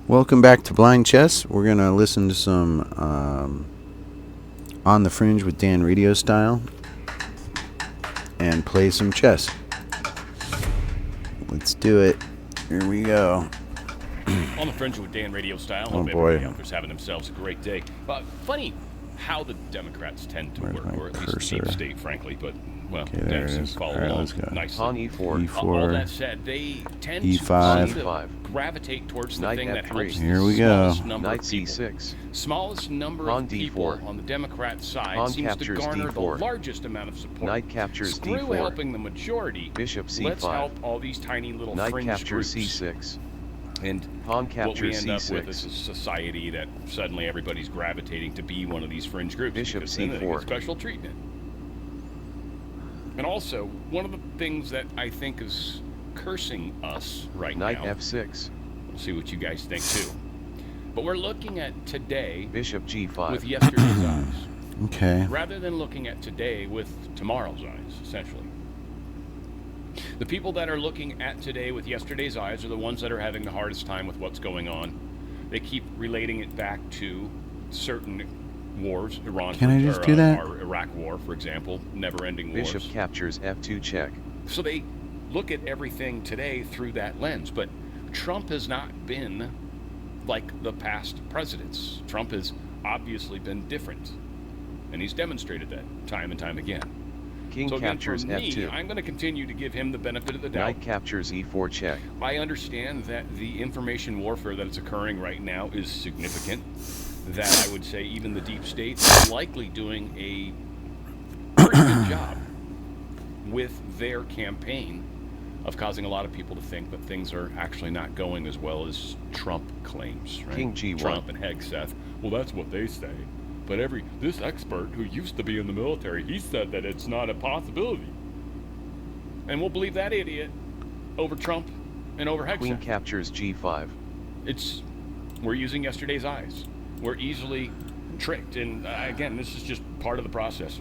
Welcome back to Blind Chess. We're going to listen to some On the Fringe with Dan Radio style and play some chess. Let's do it. Here we go. On the Fringe with Dan Radio style. Oh, Hope boy. everybody out there's having themselves a great day. Funny how the Democrats tend to work, or at least the deep state, frankly. But, well, Okay, there it Dems is. follow All right, along let's go. nicely. Pawn E4. E4. All that said, they tend E5. to gravitate towards the Knight thing that F3. helps Here the we go. smallest number Knight of people. C6. Smallest number Pawn of people D4. on the Democrat side Pawn seems to captures garner the D4. largest amount of support. Knight captures Screw D4. helping the majority. Bishop Let's C5. help all these tiny little Knight fringe captures groups. C6. And Pawn what we captures end up with is C6. a society that suddenly everybody's gravitating to be one of these fringe groups. Bishop because then they C4. get special treatment. And also, one of the things that I think is cursing us right Knight now, F6. we'll see what you guys think too, but we're looking at today Bishop G5. with yesterday's eyes, Okay. rather than looking at today with tomorrow's eyes, essentially. The people that are looking at today with yesterday's eyes are the ones that are having the hardest time with what's going on. They keep relating it back to certain wars, Iran, Can I just do that? Or Iraq War, for example, never-ending wars. Bishop captures F2 check. So they look at everything today through that lens. But Trump has not been like the past presidents. Trump has obviously been different, and he's demonstrated that time and time again. King So again, for captures me, F2. I'm going to continue to give him the benefit of the doubt. Knight captures E4 check. I understand that the information warfare that is occurring right now is significant. That I would say even the deep state is likely doing a pretty good job with their campaign of causing a lot of people to think that things are actually not going as well as Trump claims. Right? King G1. Trump and Hegseth. Well, that's what they say. But this expert who used to be in the military, he said that it's not a possibility. And we'll believe that idiot over Trump and over Hegseth. Queen captures G5. We're using yesterday's eyes. We're easily tricked. And again, this is just part of the process.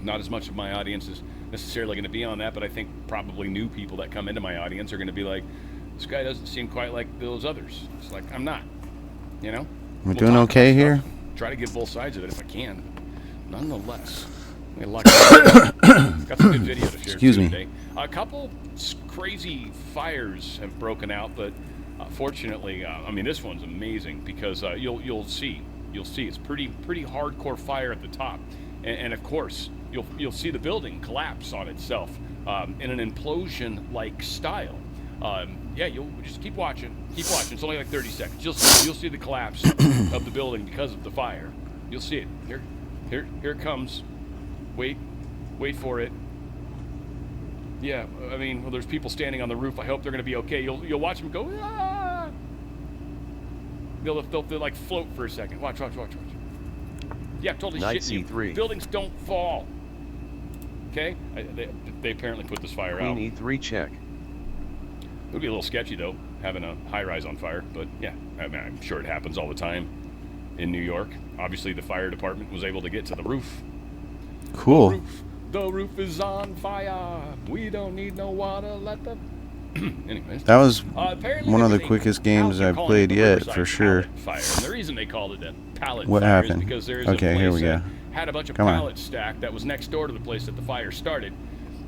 Not as much of my audience is necessarily going to be on that, but I think probably new people that come into my audience are going to be like, this guy doesn't seem quite like those others. It's like, I'm not, you know? We're doing okay here? Try to get both sides of it if I can. Nonetheless, got some good video to share Excuse me. today. A couple crazy fires have broken out, but fortunately, I mean, this one's amazing because you'll see it's pretty hardcore fire at the top, and of course you'll see the building collapse on itself in an implosion-like style. Yeah, you'll just keep watching. It's only like 30 seconds. You'll see the collapse of the building because of the fire. You'll see it. Here it comes. Wait for it. Yeah, I mean, well, there's people standing on the roof. I hope they're going to be okay. You'll watch them go. Ah! They'll like float for a second. Watch. Yeah, totally Knight shitting C3. you. Buildings don't fall. Okay, they apparently put this fire out. Queen E3 check. It would be a little sketchy, though, having a high-rise on fire. But, yeah, I mean, I'm sure it happens all the time in New York. Obviously, the fire department was able to get to the roof. Cool. The roof is on fire. We don't need no water. Let the... Anyways. That was Apparently one of there the was a quickest games they're I've calling played it the yet, Riverside for sure. pallet Fire. And the reason they called it a pallet What fire happened? is because there's Okay, a place here we that go. had a bunch of Come on. pallets stacked that was next door to the place that the fire started.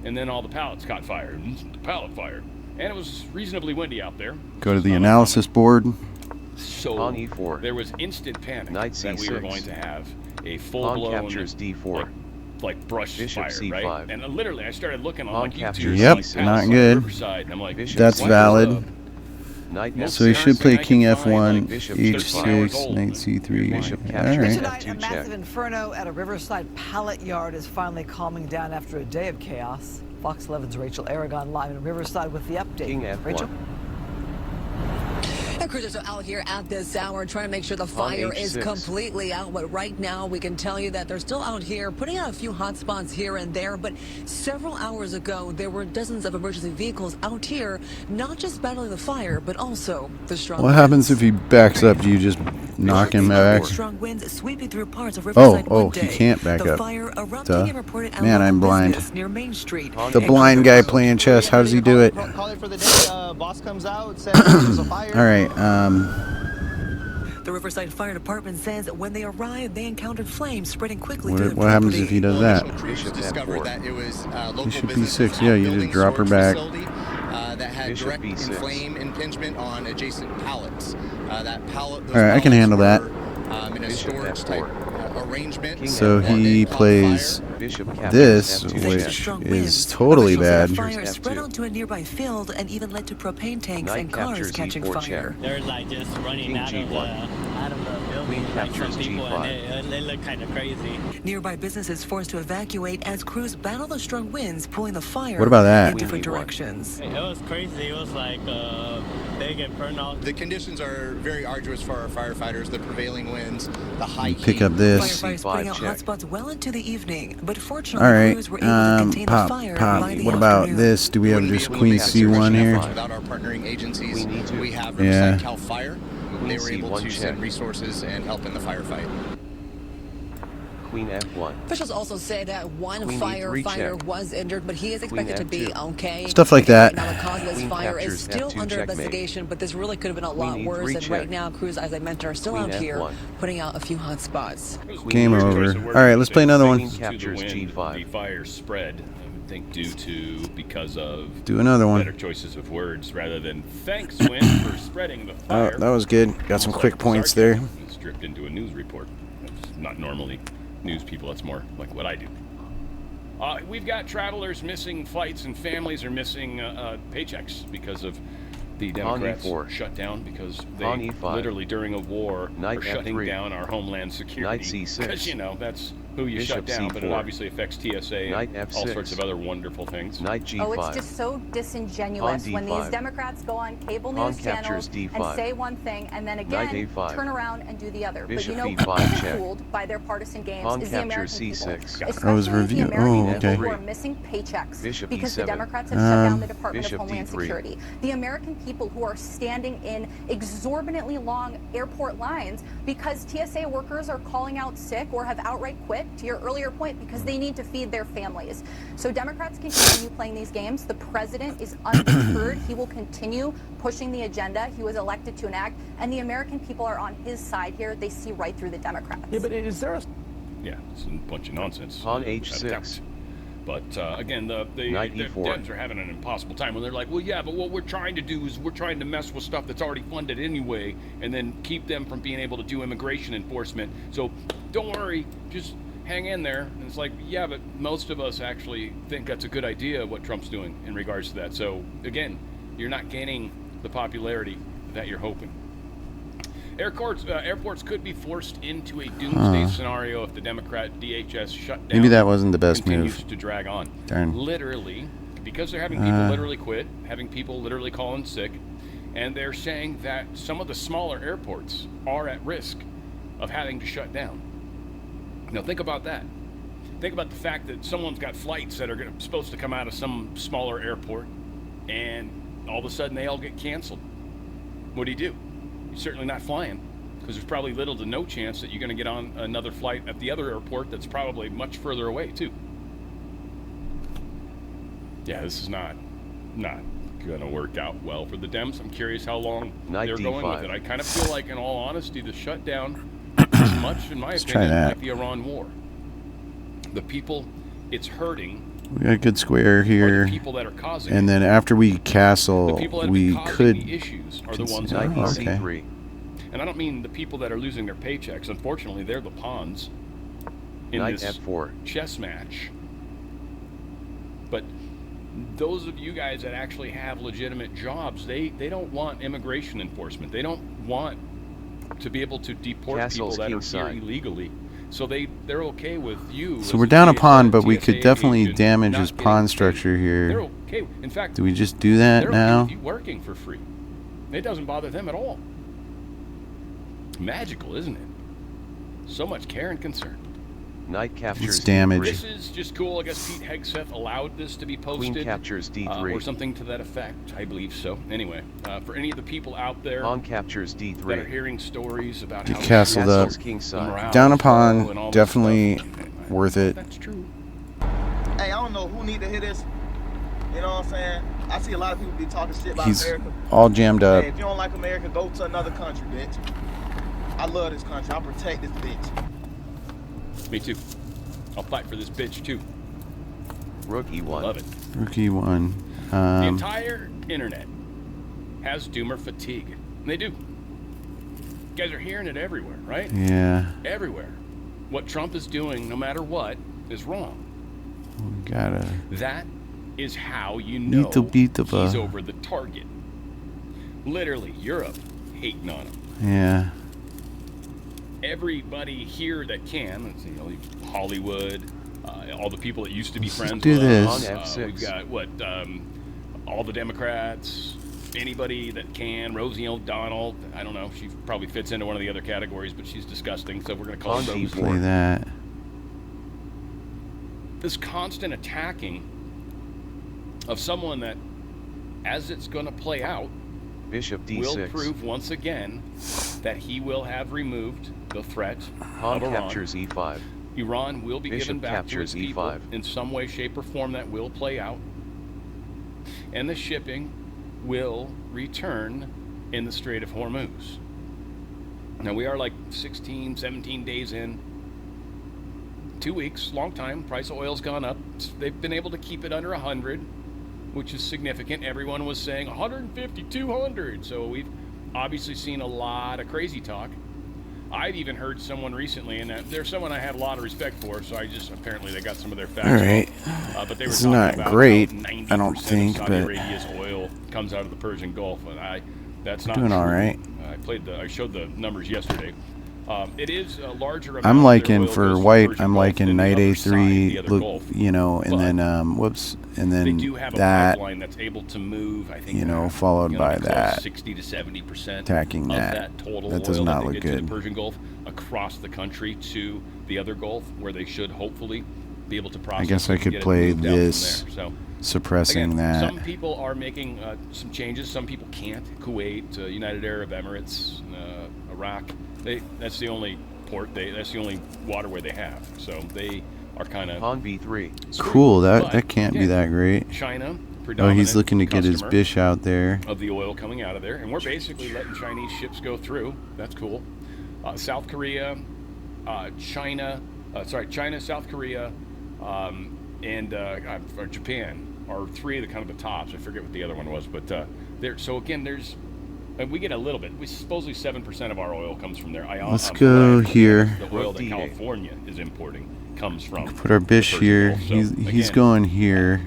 And then all the pallets caught fire. And the pallet fire. And it was reasonably windy out there. Go to the analysis board. So Pawn E4. there was instant panic Knight that we were C6. going to have a Pawn full-blown captures D4. like brush Bishop fire, C5. right? And literally, I started looking on Pawn like YouTube. captures Yep, like, C6. palace not on good. Riverside, and I'm like, Bishop That's C5. valid. Knight So he F6. should play I King can find, like, F1, Bishop H6, C5. Knight C3. Bishop All captures right. Tonight, a F2 massive check. inferno at a Riverside pallet yard is finally calming down after a day of chaos. Fox 11's Rachel Aragon live in Riverside with the update. King F1. Rachel? And crews are out here at this hour trying to make sure the Pawn fire is H6. completely out. But right now, we can tell you that they're still out here putting out a few hot spots here and there. But several hours ago, there were dozens of emergency vehicles out here, not just battling the fire, but also the strong What happens if he backs up? Do you just knock him back? Strong winds sweeping through parts of Riverside Oh, one he day. can't back the up. Fire erupting Duh. and reported at Man, a I'm local blind. business near Main Street. The blind guy playing chess, how does he do it? Call it for the day. Boss comes out, says there's a fire. All right, The Riverside Fire Department says that when they arrived, they encountered flames spreading quickly through the What happens if he property. does that? Initial crews Bishop discovered F4. that it was local Bishop businesses B6, yeah, you outbuilding just drop her storage back. facility, that had Bishop direct B6. and flame impingement on adjacent pallets. That pallet, those All right, I can pallets handle that. were, in a Bishop storage type F4. arrangement. King So F1. he It caught plays fire. Bishop captures this, F2 Thanks to check. strong which winds, is totally officials said bad. the fire F2. spread onto a nearby field and even led to propane tanks Knight and cars captures catching E4 fire. check. They're like just running King out of the building, Queen like some captures people, G5. and they look kind of crazy. Nearby businesses forced to evacuate as crews battle the strong winds pulling the fire What about that? in different Queen E1. directions. It was crazy. It was like big inferno. The conditions are very arduous for our firefighters. The prevailing winds, the high Pick heat. up this. Firefighters putting out check. hotspots well into the evening, but fortunately All right, crews were able to contain the fire by the What about afternoon. this? Do we have Wouldn't be just able to Queen make that C1 situation here? without our partnering agencies. Queen E2. We have Yeah. Riverside Cal Fire. Queen They were able C1 to check. send resources and help in the firefight. Queen F1. Officials also say that one Queen E3 firefighter check. was injured, but he is expected to be F2. okay. Stuff like that. Right now, the cause of this Queen fire is captures still F2 under checkmate. investigation, but this really could have been a lot Queen worse. E3 And right check. now, crews, as I mentioned, are still Queen out here F1. putting out a few hot spots. Game Weird over. choice of words. All right, let's play another one. To the Captures wind, G5. The fire spread, I would think, because of Do another better one. choices of words rather than thanks, wind, for spreading the Oh, fire. that was good. Got some Almost quick like points there. sarcasm. It's dripped into a news report. That's not normally news people. That's more like what I do. We've got travelers missing flights and families are missing paychecks because of the Democrats E4. shut down because they Pawn E5. literally during a war Knight are shutting F3. down our homeland security. Knight C6. Because, that's who you shut Bishop down, but it C4. obviously affects TSA Knight and all F6. sorts of other wonderful things. Knight G5. Oh, it's just so disingenuous Pawn when D5. these Democrats go on cable Pawn news channels captures D5. and say one thing and then Knight again A5. turn around and do the other. Bishop but E5 check. fooled by their partisan games Pawn is the American captures people. C6. Especially was the review- American oh, people okay. who are missing paychecks Bishop because the E7. Democrats have shut down the Department Bishop of Homeland D3. Security. The American people who are standing in exorbitantly long airport lines because TSA workers are calling out sick or have outright quit, to your earlier point, because they need to feed their families. So Democrats can continue playing these games. The president is undeterred. He will continue pushing the agenda he was elected to enact, and the American people are on his side here. They see right through the Democrats. Yeah, but is there a... Yeah, it's a bunch of nonsense. Pawn without a H6. doubt. But again, the Knight E4. Dems are having an impossible time when they're like, well, yeah, but what we're trying to do is we're trying to mess with stuff that's already funded anyway, and then keep them from being able to do immigration enforcement. So don't worry, just hang in there. And it's like, yeah, but most of us actually think that's a good idea what Trump's doing in regards to that. So again, you're not gaining the popularity that you're hoping. Airports could be forced into a doomsday scenario if the Democrat DHS shut down. Maybe that wasn't the best continues move. to drag on. Darn. Literally, because they're having people literally quit, having people literally calling sick, and they're saying that some of the smaller airports are at risk of having to shut down. Now think about that. Think about the fact that someone's got flights that are supposed to come out of some smaller airport, and all of a sudden they all get canceled. What do? You're certainly not flying, because there's probably little to no chance that you're going to get on another flight at the other airport that's probably much further away too. Yeah, this is not going to work out well for the Dems. I'm curious how long Knight they're going D5. with it. I kind of feel like, in all honesty, the shutdown is much, in my try opinion, that. like the Iran war. The people it's hurting We got a good square are here. the people that are causing And it. then after we The castle, people that have we been causing could... the issues are the ones Knight that are hurting. okay. E3. And I don't mean the people that are losing their paychecks. Unfortunately, they're the pawns in Knight this F4. chess match. But those of you guys that actually have legitimate jobs, they don't want immigration enforcement. They don't want to be able to deport Castle's people that are here kingside. illegally. So they're okay with you. So as we're a down a TSA pawn, but we TSA could definitely agent damage not his getting pawn paid. structure They're here. okay. In fact, Do we just do that they're now? okay with you working for free. It doesn't bother them at all. Magical, isn't it? So much care and concern. Knight captures It's damage. D3. This is just cool. I guess Pete Hegseth allowed this to be posted. Queen captures D3. Or something to that effect. I believe so. Anyway, for any of the people out there Pawn captures that are D3. hearing stories about Get how castled up. Castle's kingside. morale Down a is low and pawn, all this definitely stuff. worth it. That's true. Hey, I don't know who need to hear this, You know what I'm saying? I see a lot of people be talking shit about He's America. all jammed up. Hey, if you don't like America, go to another country, bitch. I love this country. I'll protect this bitch. Me too. I'll fight for this bitch too. Rookie 1. Love it. Rookie 1. The entire internet has doomer fatigue. And they do. You guys are hearing it everywhere, right? Yeah. Everywhere. What Trump is doing, no matter what, is wrong. We gotta. That is how you know he's over the target. Literally, Europe hating on him. Yeah. Everybody here that can, you know, Hollywood, all the people that used to be friends do with this. us. We've got all the Democrats, anybody that can. Rosie O'Donnell, I don't know, she probably fits into one of the other categories, but she's disgusting, so we're going to call her Rosie. Play that. This constant attacking of someone that, as it's going to play out, Bishop D6 will prove once again that he will have removed the threat Pawn of Iran. captures E5. Iran will be Bishop given back to its captures people E5. in some way, shape, or form. That will play out. And the shipping will return in the Strait of Hormuz. Now, we are like 16, 17 days in. 2 weeks, long time. Price of oil's gone up. They've been able to keep it under 100, which is significant. Everyone was saying 150, 200. So we've obviously seen a lot of crazy talk. I've even heard someone recently, and there's someone I have a lot of respect for, so I just, apparently they got some of their facts. All right. But they were It's talking not about great, how 90% I don't think, of Saudi but Arabia's oil comes out of the Persian Gulf, and that's not doing true. all right. I showed the numbers yesterday. It is a larger amount. I'm of liking their oil for goes to the white. Persian I'm Gulf liking than the Night other side, A3. the other Look, Gulf. you know, and But then whoops, and they then do have a that. pipeline that's able to move, I think, You know, followed by close that. 60 to 70% Attacking of that. total That does oil not that they look get to good. the Persian Gulf across the country to the other Gulf, where they should hopefully be able to process. I guess I and could get it play moved out from this, there. So, suppressing again, that. some people are making some changes. Some people can't. Kuwait, United Arab Emirates, Iraq. That's the only port. That's the only waterway they have. So they are kind of Pawn B3. Cool. That can't be that great. China. Oh, he's looking to get his bish out there. Of the oil coming out of there, and we're basically letting Chinese ships go through. That's cool. South Korea, China, South Korea, and Japan are three of the kind of the tops. I forget what the other one was, but there. So again, we get a little bit. We supposedly 7% of our oil comes from there. Let's go here. The oil that California is importing comes from. Put our bish here. So, he's going here.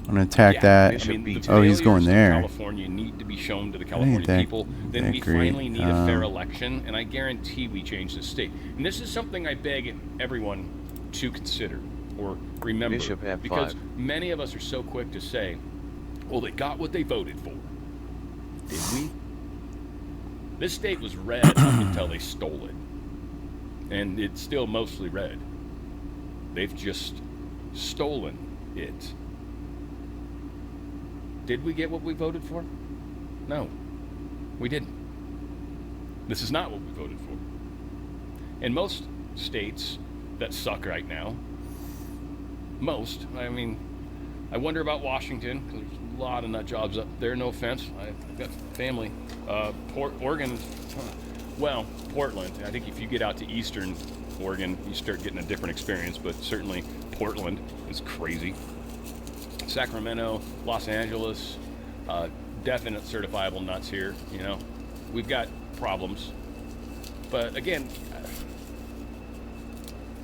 I'm gonna attack that. Oh, he's going there. California need to be shown to the California people. Then we finally need a fair election, and I guarantee we change the state. And this is something I beg everyone to consider or remember, Bishop F5. because many of us are so quick to say, "Well, they got what they voted for." Did we? This state was red up until they stole it, and it's still mostly red. They've just stolen it. Did we get what we voted for? No, we didn't. This is not what we voted for. In most states that suck right now, I wonder about Washington, because there's a lot of nut jobs up there, no offense. I've got family. Oregon, well, Portland. I think if you get out to eastern Oregon, you start getting a different experience, but certainly Portland is crazy. Sacramento, Los Angeles, definite certifiable nuts here. You know, we've got problems, but again,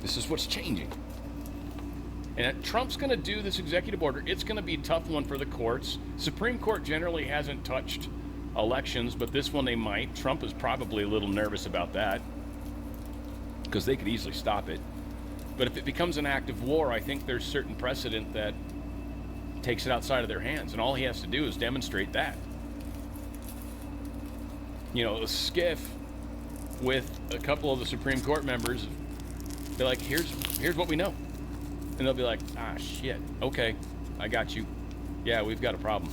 this is what's changing. And Trump's going to do this executive order. It's going to be a tough one for the courts. Supreme Court generally hasn't touched elections, but this one they might. Trump is probably a little nervous about that because they could easily stop it. But if it becomes an act of war, I think there's certain precedent that takes it outside of their hands, and all he has to do is demonstrate that. You know, a skiff with a couple of the Supreme Court members be like, here's what we know. And they'll be like, ah, shit, okay, I got you. Yeah, we've got a problem,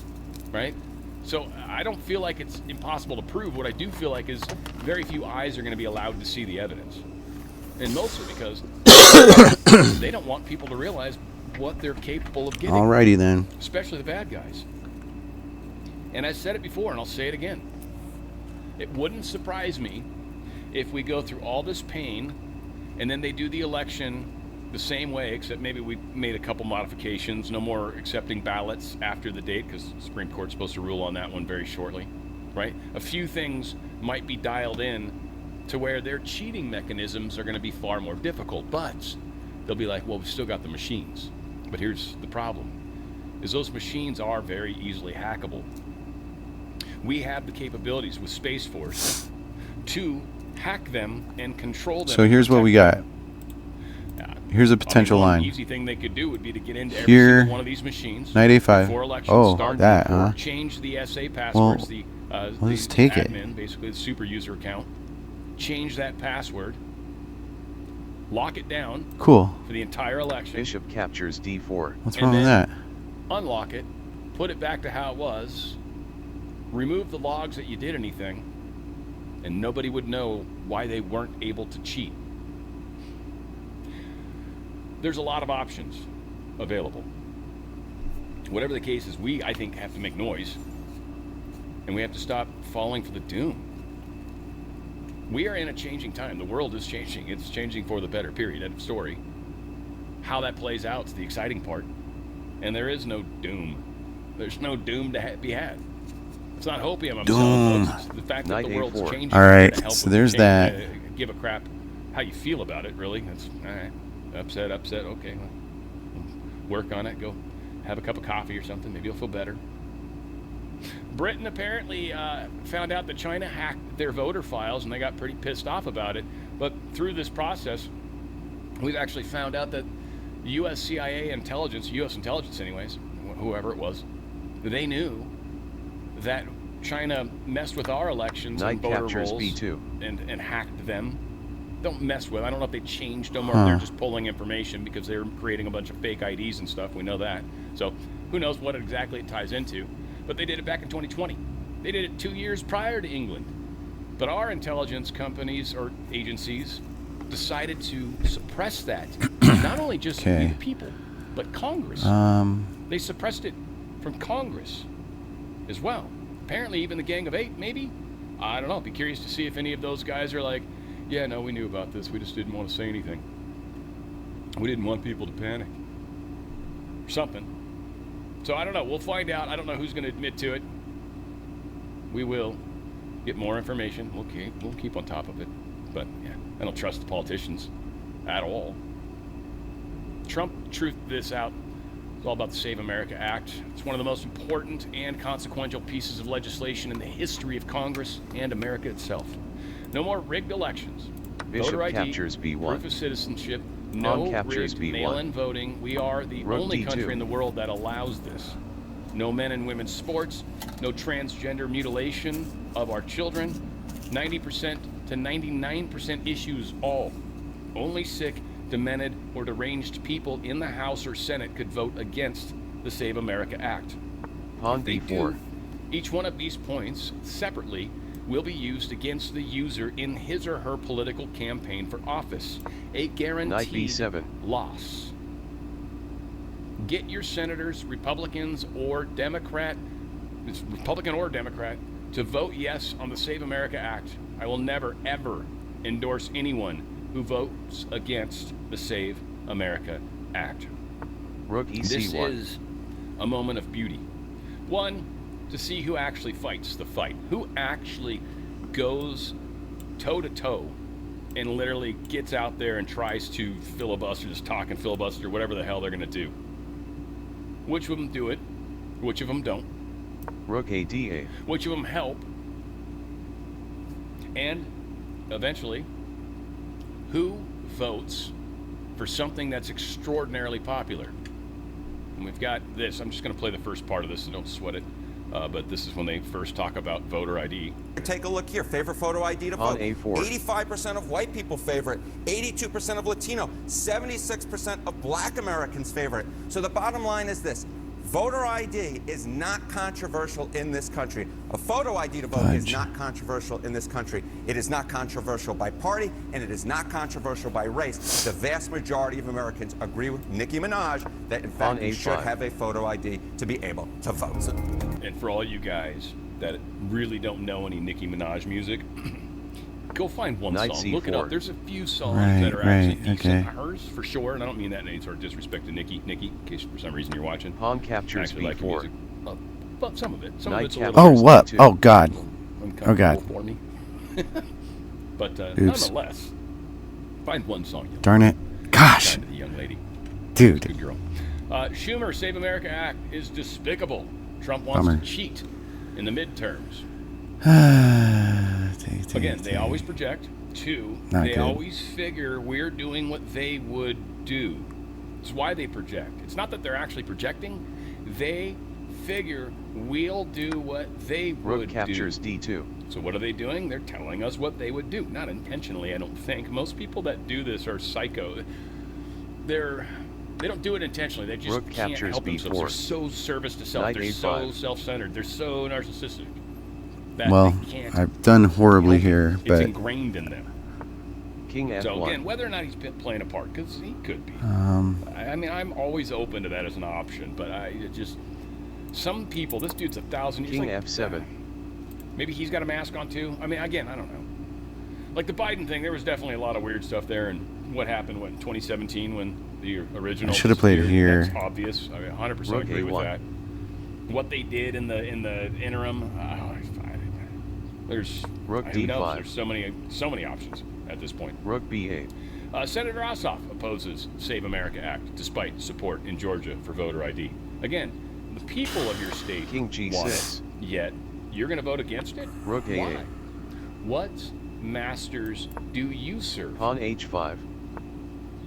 right? So I don't feel like it's impossible to prove. What I do feel like is very few eyes are going to be allowed to see the evidence. And mostly because they don't want people to realize what they're capable of getting. Alrighty then. Especially the bad guys. And I said it before, and I'll say it again. It wouldn't surprise me if we go through all this pain, and then they do the election the same way, except maybe we made a couple modifications. No more accepting ballots after the date, because the Supreme Court's supposed to rule on that one very shortly, right? A few things might be dialed in to where their cheating mechanisms are going to be far more difficult, but they'll be like, well, we've still got the machines. But here's the problem, is those machines are very easily hackable. We have the capabilities with Space Force to hack them and control them. So here's what we got. Here's a potential line. The easy thing they could do would be to get into every Here, single one of these machines. 985. Before elections Oh, start, that, huh? Change the SA passwords, Well, the let's take admin, basically the super user account. Change that password. Lock it down. Cool. For the entire election. Bishop captures D4. What's wrong with that? Unlock it. Put it back to how it was. Remove the logs that you did anything. And nobody would know why they weren't able to cheat. There's a lot of options available. Whatever the case is, we, I think, have to make noise. And we have to stop falling for the doom. We are in a changing time. The world is changing. It's changing for the better, period. End of story. How that plays out is the exciting part. And there is no doom. There's no doom to be had. It's not hopium I'm selling, folks. It's the fact that the world's changing. All right, to help so with there's change. that. Give a crap how you feel about it, really. That's upset. Okay, well, work on it. Go have a cup of coffee or something. Maybe you'll feel better. Britain apparently found out that China hacked their voter files, and they got pretty pissed off about it. But through this process, we've actually found out that the U.S. CIA intelligence, U.S. intelligence anyways, whoever it was, they knew that China messed with our elections and voter rolls and hacked them. Don't mess with. I don't know if they changed them or if they're just pulling information because they're creating a bunch of fake IDs and stuff. We know that. So who knows what exactly it ties into. But they did it back in 2020. They did it 2 years prior to England. But our intelligence companies or agencies decided to suppress that. Not only just the people, but Congress. They suppressed it from Congress as well. Apparently even the Gang of Eight, maybe? I don't know. Be curious to see if any of those guys are like, yeah, no, we knew about this. We just didn't want to say anything. We didn't want people to panic. Or something. So I don't know. We'll find out. I don't know who's going to admit to it. We will get more information. We'll keep on top of it. But yeah, I don't trust the politicians at all. Trump truthed this out. It's all about the Save America Act. It's one of the most important and consequential pieces of legislation in the history of Congress and America itself. No more rigged elections. Bishop Voter ID, captures B1. proof of citizenship, no captures rigged B1. mail-in voting. We are the Rook only D2. country in the world that allows this. No men and women's sports, no transgender mutilation of our children, 90% to 99% issues all. Only sick, demented, or deranged people in the House or Senate could vote against the Save America Act. Pawn If they D4. do, each one of these points, separately, will be used against the user in his or her political campaign for office. A guaranteed B7. loss. Get your senators, Republican or Democrat, to vote yes on the Save America Act. I will never, ever endorse anyone who votes against the Save America Act. Rook EC1. This is a moment of beauty. One, to see who actually fights the fight, who actually goes toe-to-toe and literally gets out there and tries to filibuster, just talk and filibuster, whatever the hell they're going to do. Which of them do it, which of them don't. Rook ADA. Which of them help, and eventually, who votes for something that's extraordinarily popular. And we've got this. I'm just going to play the first part of this, so don't sweat it. But this is when they first talk about voter ID. Take a look here. Favorite photo ID to vote. A4. 85% of white people favor it. 82% of Latino. 76% of Black Americans favor it. So the bottom line is this. Voter ID is not controversial in this country. A photo ID to vote is not controversial in this country. It is not controversial by party, and it is not controversial by race. The vast majority of Americans agree with Nicki Minaj that, in fact, you should have a photo ID to be able to vote. And for all you guys that really don't know any Nicki Minaj music, go find one Night song. Look it C4. up. There's a few songs Right, that are actually right, decent. okay. Hers, for sure, and I don't mean that in any sort of disrespect to Nikki, in case for some reason you're watching. Pawn captures Actually like her B4. music. But some of it. Some Night of it's a little captures Oh, what? B2. Oh, God. uncomfortable Oh, God. for me. But Oops. nonetheless, find one song. Darn it. Gosh. Kind of the young lady. Dude. Good girl. Schumer Save America Act is despicable. Trump wants Bummer. to cheat in the midterms. Take, Again, they always project. Two, Not they good. always figure we're doing what they would do. It's why they project. It's not that they're actually projecting. They figure we'll do what they Rook would captures do. D2. So what are they doing? They're telling us what they would do. Not intentionally, I don't think. Most people that do this are psycho. They don't do it intentionally. They just Rook can't captures help themselves. They're B4. so service to self. Knight They're A5. so self-centered. They're so narcissistic. That Well, they can't I've done horribly here, It's but ingrained in them. King F1. So again, whether or not he's been playing a part, because he could be. I mean, I'm always open to that as an option, but some people. This dude's 1,000 years. King like, F7. Maybe he's got a mask on too. I mean, again, I don't know. Like the Biden thing, there was definitely a lot of weird stuff there, and what happened in 2017 when the original. I should have played disappeared, here. That's obvious. I mean, 100% Rook agree with A1. that. What they did in the interim, there's Rook who knows? D5. There's so many options at this point. Rook B8. Senator Ossoff opposes Save America Act despite support in Georgia for voter ID. Again, the people of your state King want G6. it, yet you're going to vote against it? Rook Why? A8. What masters do you serve? Pawn H5.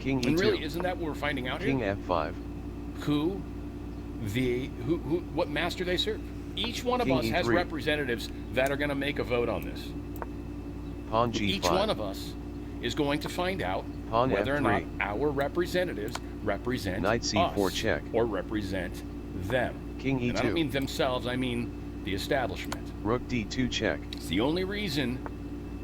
King E2. And really, isn't that what we're finding out King here? F5. What master they serve? Each one of King us has E3. representatives that are going to make a vote on this. Pawn G5. Each one of us is going to find out Pawn whether or not F3. our representatives represent Knight C4 us check. or represent them. King And I don't E2. mean themselves, I mean the establishment. Rook D2 check. It's the only reason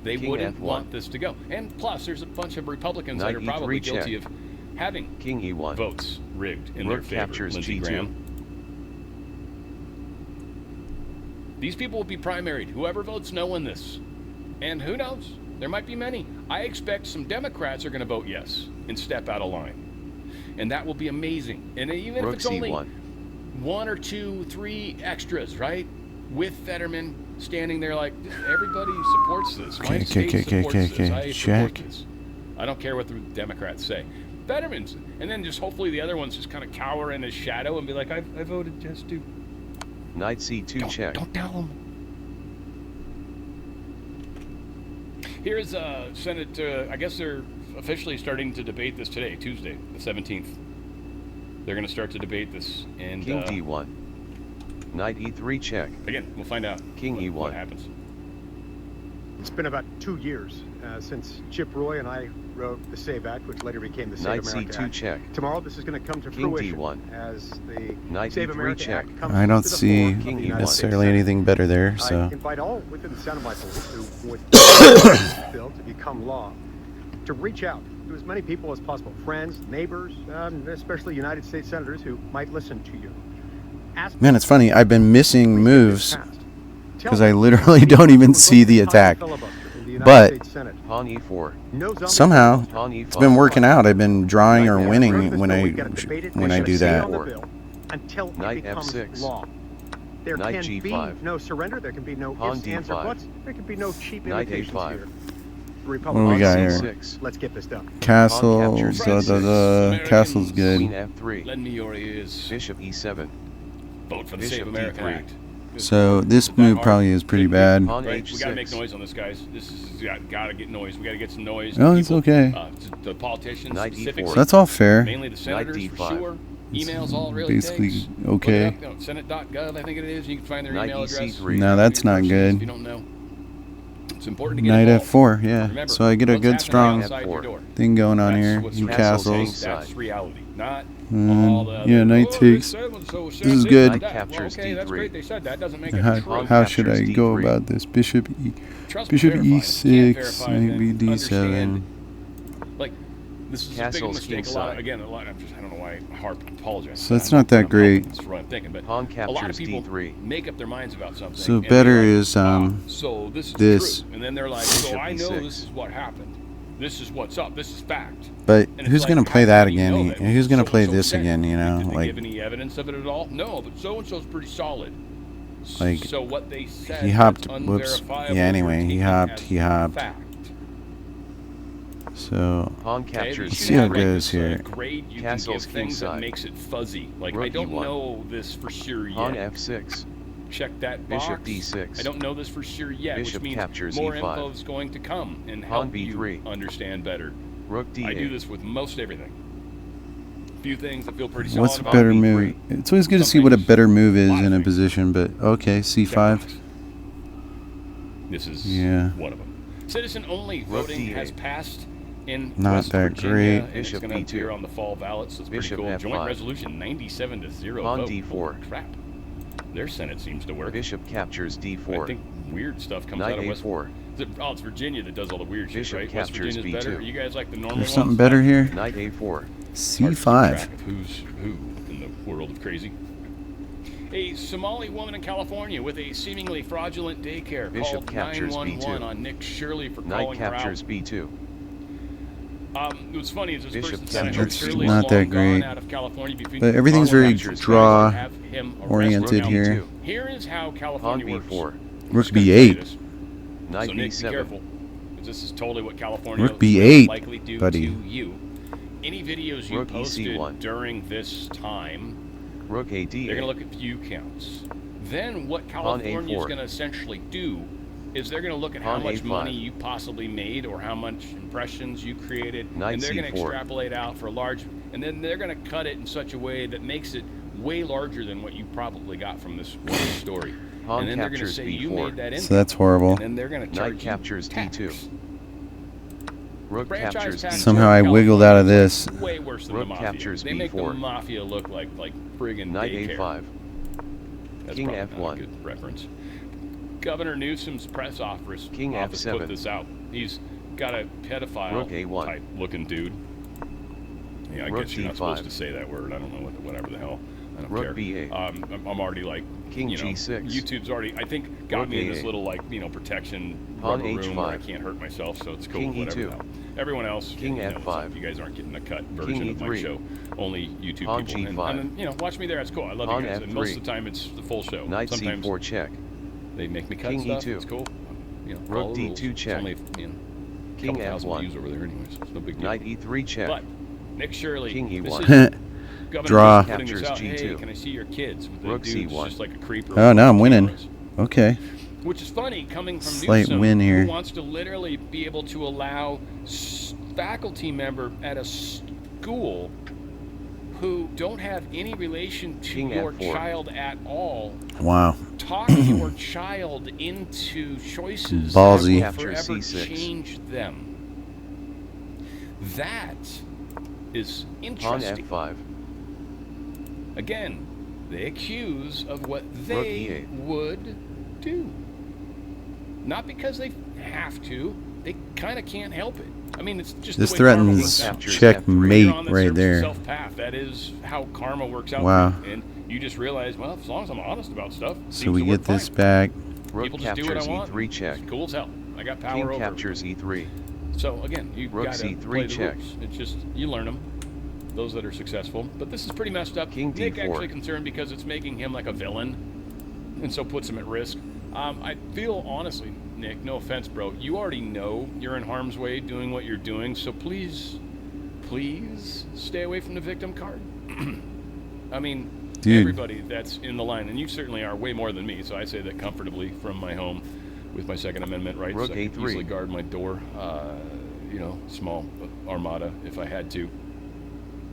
they King wouldn't F1. want this to go. And plus, there's a bunch of Republicans Knight that are probably E3 guilty check. of having King E1. votes rigged in their Rook favor. captures Lindsey G2. Graham. These people will be primaried. Whoever votes no in this. And who knows? There might be many. I expect some Democrats are going to vote yes and step out of line. And that will be amazing. And even Rook if it's only C1. 1 or 2, 3 extras, right? With Fetterman standing there like, everybody supports this. My Okay, state okay, supports okay, this. okay. I Check. support this. I don't care what the Democrats say. Fetterman's, and then just hopefully the other ones just kind of cower in his shadow and be like, I voted just to. Knight C2 check. Don't tell them. Here's Senate. I guess they're officially starting to debate this today, Tuesday, the 17th. They're going to start to debate this, and King D1. Knight E3 check. again, we'll find out. King what E1. happens. It's been about 2 years since Chip Roy and I wrote the SAVE Act, which later became the Save Knight America C2 Act. check. Tomorrow, this is going to come to King fruition D1. as the Knight Save E3 America check. Act comes I don't to the see floor of the United States necessarily Senate. anything better there, I so. invite all within the sound of my voice who would this bill to become law to reach out to as many people as possible, friends, neighbors, especially United States senators who might listen to you. Ask Man, it's funny. I've been missing them moves to pass. because I literally don't even see the attack. But Pawn E4. somehow Pawn E5. it's been working out. I've been drawing or winning when I do that. Until Knight it becomes F6. law. There Knight can G5. be no surrender. There can be no Pawn ifs, ands, or D5. buts. There can be no cheap Knight imitations A5. here. The What do we Republicans got say, here? C6. let's get this done. Castle, captures Castle's Queen good. F3. Lend me your ears. Bishop E7. Vote for the Bishop Save America D3. Act. So this That move hard. probably is pretty bad. Pawn Right, we gotta make H6. noise on this, guys. This is gotta get noise. We gotta get some noise. Oh, it's People, okay. The politicians, Knight specific, E4. So that's all fair. mainly the senators Knight for D5. sure. Emails all it really Basically takes. okay. Look it up, Senate.gov, I think it is. You can find their Knight email address. E3. No, that's not good. If you don't know. It's important to get Knight involved. F4, yeah. Remember, So I get a what's good happening strong outside your door. thing going on That's here. what's He really castles. That's reality, not all And the yeah, other, knight "Oh, they takes. said so, This is good. Knight that." Well, captures okay, that's D3. great. They said that doesn't make How, it true. how should I captures go D3. about this? Bishop Trust me, Bishop verify. If you can't E6, verify, knight then B understand, D7. like, this is Castles a big mistake. kingside. I don't know why I apologize. So that's not that great. That's what I'm thinking, but Pawn a lot of captures people D3. make up their minds about something. So and better they're like, is so this is this. true. And then they're like, so Bishop I know E6. this is what happened. This is what's up. This is fact. But And it's who's like, gonna how play do that you again? know that? Who's gonna play So-and-so this said. again? You know, Did they like give any evidence of it at all? No, but so and so's pretty solid. Like, so what they said, he hopped. that's Whoops. unverifiable, Yeah. Anyway, you're he taking hopped. as He hopped. fact. So Pawn Okay, captures you see how it have, like, goes this, here. grade you Castles can give things that kingside. makes it fuzzy. Like, I Rook don't E1. know this for sure yet. Pawn F6. Check that box. Bishop D6. I don't know this for sure yet, Bishop which means captures more E5. info is going to come and Pawn help B3. you understand better. Rook D8. I do this with most everything. A few things I feel pretty solid what's a about. better B3. move? It's always good to Some see what a things, better move is lot of in a things. position. But okay, Check C5. box. This is Yeah. one of them. Citizen-only Rook voting D8. has passed in Not West that Virginia, great. and it's Bishop going to B2. appear on the fall ballot, so it's Bishop pretty cool. Joint F5. resolution 97-0 Pawn vote. D4. Holy crap. Their Senate seems to work. Bishop captures I D4. think weird stuff comes Knight out of West. A4. It's Virginia that does all the weird Bishop shit, right? West captures Virginia's better. B2. You guys like the normal There's something ones? better here. Knight A4. Hard to keep C5. track of who's who in the world of crazy. A Somali woman in California with a seemingly fraudulent daycare Bishop called captures 911 B2. on Nick Shirley for Knight calling her out. captures B2. What's funny is this Bishop person said, I know captures Shirley's not that long great. gone out of California But everything's very captures draw have him arrested. oriented Now, here. Here is how Pawn California works. B4. Rook Just gonna tell you B8. this. Knight So Nick, be B7. careful, 'cause this is totally what California Rook will B8, likely do buddy. to you. Any videos you Rook posted EC1. during this time, Rook they're going to AD8. look at view counts. Then what Pawn California is A4. going to essentially do is they're going to look at how Pawn much A5. money you possibly made or how much impressions you created, Knight and they're going to C4. extrapolate out for a large, and then they're going to cut it in such a way that makes it way larger than what you probably got from this one story. Pawn And then they're going to captures say you B4. made that income. So that's horrible. And then they're going to charge Knight captures you tax. D2. Rook Franchise captures tax D2. Somehow I wiggled out of this. is way worse than Rook the mafia. captures They make the B4. mafia look like friggin' Knight daycare. A5. That's King probably not F1. a good reference. Governor Newsom's press office King F7. put this out. He's got a pedophile Rook A1. type looking dude. Yeah, I Rook guess you're not D5. supposed to say that word. I don't know whatever the hell. I don't Rook care. B8. I'm already like King you know, G6. YouTube's already I think got Rook me in this A8. little like protection Pawn rubber room where I H5. can't hurt myself, so it's cool. King whatever E2. the hell. Everyone else, King you know, F5. you guys aren't getting a cut version of my E3. show. Only YouTube Pawn people. G5. And then, watch me there. It's cool. I love Pawn you guys. And most F3. of the time, it's the full show. Knight Sometimes C4 check. they make me cut King stuff. E2. It's cool. Rook follow the rules. D2 It's check. only, King couple thousand F1. views over there anyways. It's no big deal. Knight E3 check. But Nick Shirley, King this E1. is Governor Draw. Newsom putting this Captures out. Hey, G2. can I see your kids? With the Rook dude's C1. just like a creeper. Oh, now I'm with winning. cameras. Okay. Which is funny coming from Slight Newsom, win here. who wants to literally be able to allow faculty member at a school who don't have any relation to King your F4. child at all Wow. talk your child into choices Ballsy. that will Capture forever C6. change them. That is Pawn interesting. F5. Again, they accuse of what Rook they E8. would do. Not because they have to, they kind of can't help it. I mean, it's just This the way karma threatens works out. Captures checkmate You're on the right service there. self path. That is how karma works out. Wow. for you. And you just realize, well, as long as I'm honest about stuff, it So seems we to work get this fine. back. Rook People just do what I captures want. E3 check. It's cool as hell. I got power King over. captures E3. So again, you Rook got to C3 play the check. rules. It's just you learn them. Those that are successful. But this is pretty messed up. King Nick D4. actually concerned because it's making him like a villain, and so puts him at risk. I feel honestly, Nick, no offense, bro, you already know you're in harm's way doing what you're doing. So please stay away from the victim card. I mean, Dude. everybody that's in the line, and you certainly are way more than me. So I say that comfortably from my home with my Second Amendment rights. Rook I could A3. easily guard my door. Small armada if I had to.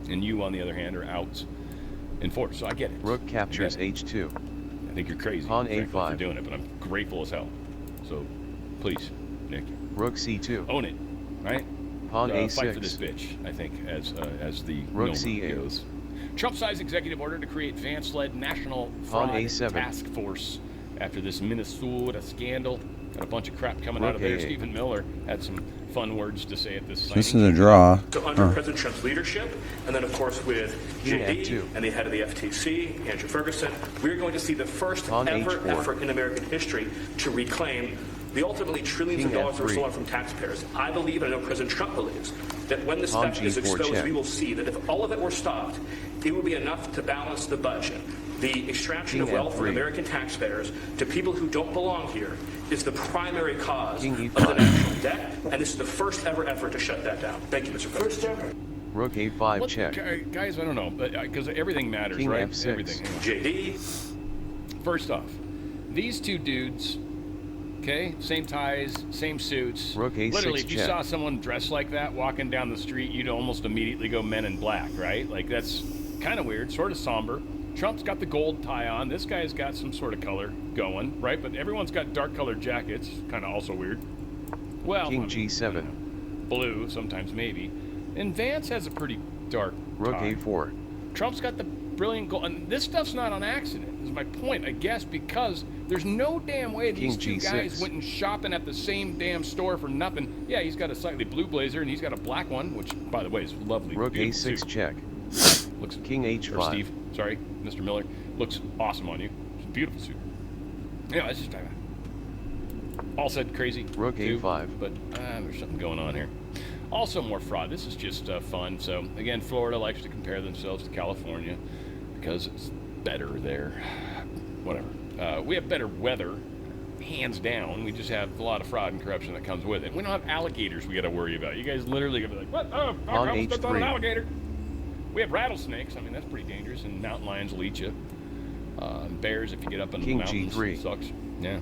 And you, on the other hand, are out in force. So I get it. Rook I captures get it. H2. I think you're crazy Pawn frankly, A5. for doing it, but I'm grateful as hell. So please Nick. Rook C2. Own it, right? Pawn A6. Fight for this bitch, I think, as the Rook number C8. goes. Trump signs executive order to create Vance-led National Fraud A7. Task Force after this Minnesota scandal. Got a bunch of crap coming out of there. A8. Stephen Miller had some fun words to say at this signing. This is a draw. So under President Trump's leadership, and then of course with King JD F2. and the head of the FTC, Andrew Ferguson, we're going to see the first Pawn ever H4. effort in American history to reclaim the ultimately trillions King of dollars that were F3. stolen from taxpayers. I believe, and I know President Trump believes, that when this Pawn theft is G4 exposed, check. we will see that if all of it were stopped, it would be enough to balance the budget. The extraction King of wealth from F3. American taxpayers to people who don't belong here is the primary cause King of the E5. national debt, and this is the first ever effort to shut that down. Thank you, Mr. President. First ever. Rook A5 What, check. guys, I don't know, because everything matters, King right? F6. Everything. JD. First off, these two dudes, okay, same ties, same suits. Rook A6 Literally, if you check. saw someone dressed like that walking down the street, you'd almost immediately go Men in Black, right? Like, that's kind of weird, sort of somber. Trump's got the gold tie on. This guy's got some sort of color going, right? But everyone's got dark colored jackets, kind of also weird. Well, King G7. blue, sometimes maybe. And Vance has a pretty dark Rook tie. A4. Trump's got the brilliant gold, and this stuff's not on accident, is my point, I guess, because there's no damn way these King two G6. guys went and shopping at the same damn store for nothing. Yeah, he's got a slightly blue blazer, and he's got a black one, which, by the way, is lovely. Rook beautiful A6 suit. check. Looks King or H5. Steve, sorry, Mr. Miller, looks awesome on you. It's a beautiful suit. Yeah, it's just all said crazy. Rook too, A5. but there's something going on here. Also more fraud. This is just fun. So again, Florida likes to compare themselves to California because it's better there. Whatever. We have better weather, hands down. We just have a lot of fraud and corruption that comes with it. We don't have alligators we got to worry about. You guys literally gonna be like, what? Oh, On I stepped on an H3. alligator. We have rattlesnakes. I mean, that's pretty dangerous. And mountain lions will eat you. Bears, if you get up in King the mountains, G3. sucks. Yeah.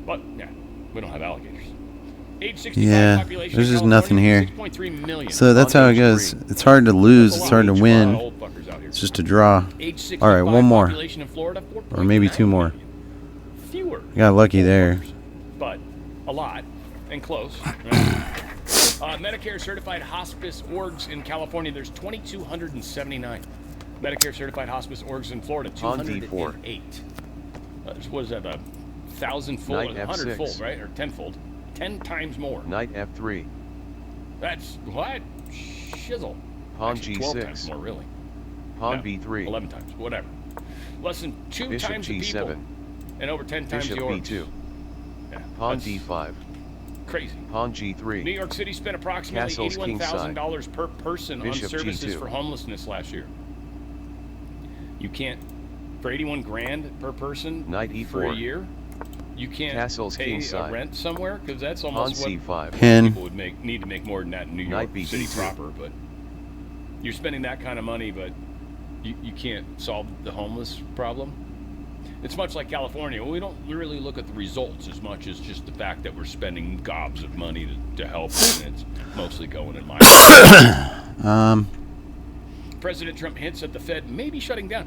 But, yeah, we don't have alligators. Age 65 Yeah, population there's in just California, nothing here. 6.3 million. So that's how it goes. It's hard to lose. It's hard to win. It's just a draw. Age 65 All right, one more. population in Florida, Or maybe two more. fewer. You got lucky there. But a lot and close. Right? Medicare certified hospice orgs in California, there's 2,279. Medicare certified hospice orgs in Florida, On D4. 208. What is that, 1,000-fold, Knight 100-fold, F6. right? Or 10-fold. 10 times more. Knight F3. That's what? Shizzle. Pawn Actually, 12 G6. times more, really. Pawn No, B3. 11 times, whatever. Less than 2 Bishop times the G7. people. And over 10 times Bishop the orgs. B2. Yeah, Pawn that's D5. crazy. Pawn G3. New York City spent approximately Castles $81,000 per person Bishop on services G2. for homelessness last year. You can't, for 81 grand per person Knight for a E4. year, you can't Castles pay a kingside. rent somewhere because that's Pawn almost what C5. Pin. people would need to make more than that in New York Knight B2. City proper. But you're spending that kind of money, but you can't solve the homeless problem. It's much like California. We don't really look at the results as much as just the fact that we're spending gobs of money to help, and it's mostly going in my. President Trump hints at the Fed may be shutting down.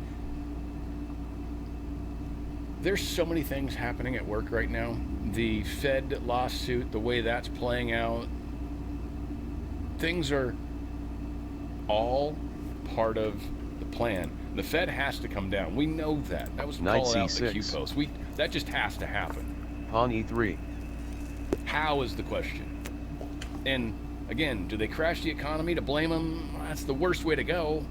There's so many things happening at work right now. The Fed lawsuit, the way that's playing out, things are all part of the plan. The Fed has to come down. We know that. That was Knight called out in the C6. Q post. That just has to happen. Pawn E3. How is the question? And again, do they crash the economy to blame them? That's the worst way to go.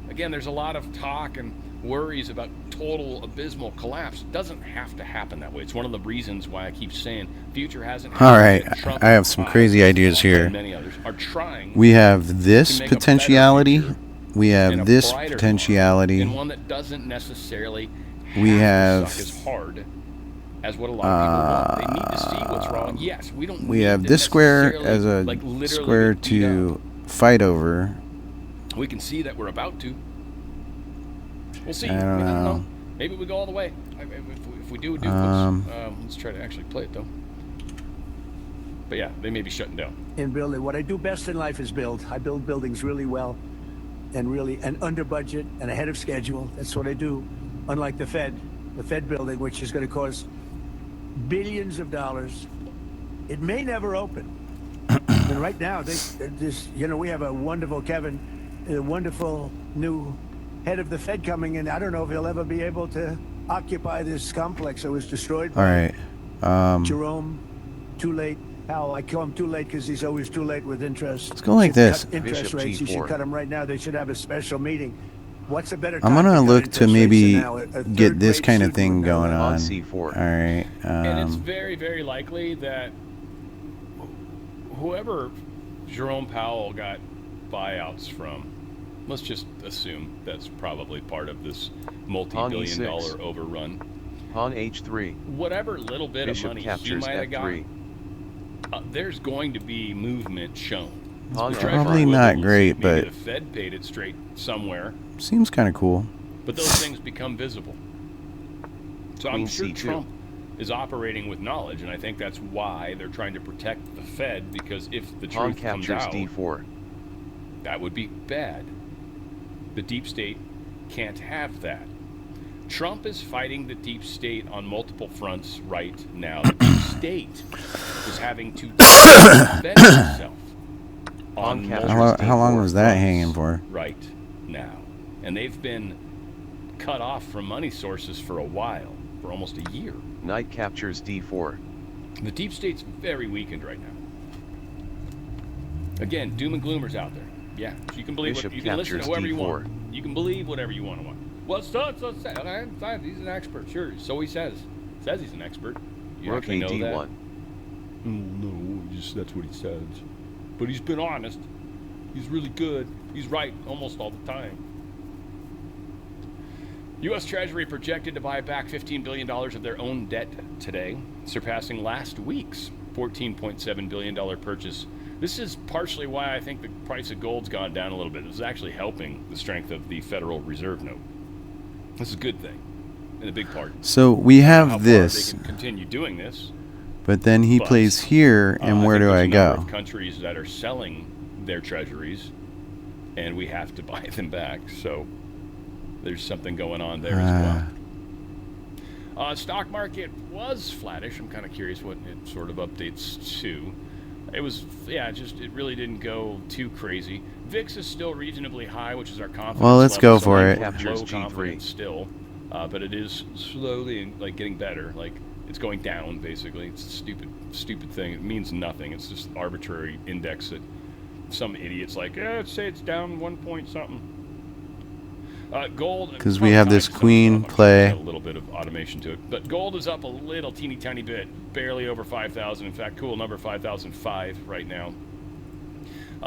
Again, there's a lot of talk and worries about total abysmal collapse. It doesn't have to happen that way. It's one of the reasons why I keep saying future hasn't happened. All right, yet. Trump I have some crazy ideas here. and many others are trying. We have this to make a better potentiality. future We and have a this brighter potentiality. one, and one that doesn't necessarily We have have to suck as hard as what a lot of people want. They need to see what's wrong. Yes, we don't. We need have to this square necessarily, as a like, literally square get beat to fight over. up. We can see that we're about to. We'll see. I don't know. Maybe we go all the way. If we do, let's try to actually play it though. But yeah, they may be shutting down. In building, what I do best in life is build. I build buildings really well, and under budget and ahead of schedule. That's what I do. Unlike the Fed building, which is going to cost billions of dollars It may never open. And right now, we have a wonderful Kevin, a wonderful new head of the Fed coming in. I don't know if he'll ever be able to occupy this complex that was destroyed by Jerome. Too late. Powell. I call him too late because he's always too late with interest. Let's go like this. Interest Bishop rates. You should G4. cut them right now. They should have a special meeting. What's a better I'm time gonna cut look to interest rates maybe than now? A get this third-rate kind of student thing would going know. on. C4. All right. And it's very, very likely that whoever Jerome Powell got buyouts from, let's just assume that's probably part of this multi-billion-dollar overrun. On H3. Whatever little bit Bishop of money he captures might have got, F3. there's going to be movement shown. On The F5. Treasury Probably will not see great, maybe but the Fed paid it straight somewhere, seems kind of cool. but those things become visible. So I'm Queen sure C2. Trump is operating with knowledge, and I think that's why they're trying to protect the Fed, because if the Pawn truth comes captures out, D4. that would be bad. The deep state can't have that. Trump is fighting the deep state on multiple fronts right now. The deep state is having to defend itself on multiple How long was that fronts hanging for? right now. And they've been cut off from money sources for a while, for almost a year. Knight captures D4. The deep state's very weakened right now. Again, doom and gloomers out there. Yeah, so you can believe Bishop what, you can listen to captures whoever you D4. want. You can believe whatever you want to want. Well, so say, okay, fine, he's an expert. Sure, so he says. Says he's an expert. You Rook actually know D1. that? Oh, no, just that's what he says. But he's been honest. He's really good. He's right almost all the time. U.S. Treasury projected to buy back $15 billion of their own debt today, surpassing last week's $14.7 billion purchase. This is partially why I think the price of gold's gone down a little bit. This is actually helping the strength of the Federal Reserve note. This is a good thing, in a big part. So we How have far this, they can continue doing this. but then he But, plays here, and where think do there's I a number go? of countries that are selling their treasuries, and we have to buy them back. So there's something going on there as well. Stock market was flattish. I'm kind of curious what it sort of updates to. It was, it really didn't go too crazy. VIX is still reasonably high, which is our confidence Well, let's level. go So for I'm it. Captures low G3. confidence still, but it is slowly getting better. Like it's going down basically. It's a stupid thing. It means nothing. It's just arbitrary index that some idiots like. Say it's down 1 point something. Gold, Because we have this queen play. A little bit of automation to it, but gold is up a little teeny tiny bit, barely over 5,000. In fact, cool number 5,005 right now.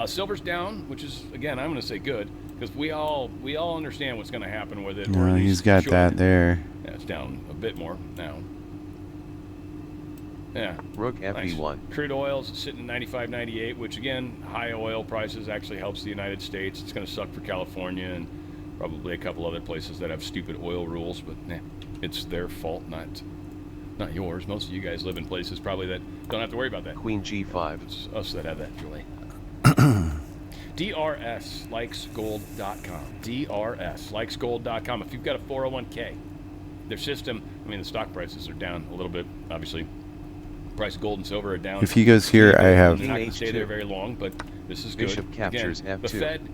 Silver's down, which is again I'm going to say good, because we all understand what's going to happen with it. or No, at he's least got should. that there. Yeah, it's down a bit more now. Yeah. Rook Nice. FE1. Crude oil's sitting at 95.98, which again, high oil prices actually helps the United States. It's going to suck for California and probably a couple other places that have stupid oil rules, but it's their fault, not yours. Most of you guys live in places probably that don't have to worry about that. Queen G5. It's us that have that joy. DRSlikesgold.com. DRSlikesgold.com. If you've got a 401k, their system, the stock prices are down a little bit, obviously. Price of gold and silver are down. If he goes here, I have. They're not going to stay there very long, but this is good. Bishop captures Again, F2. The Fed,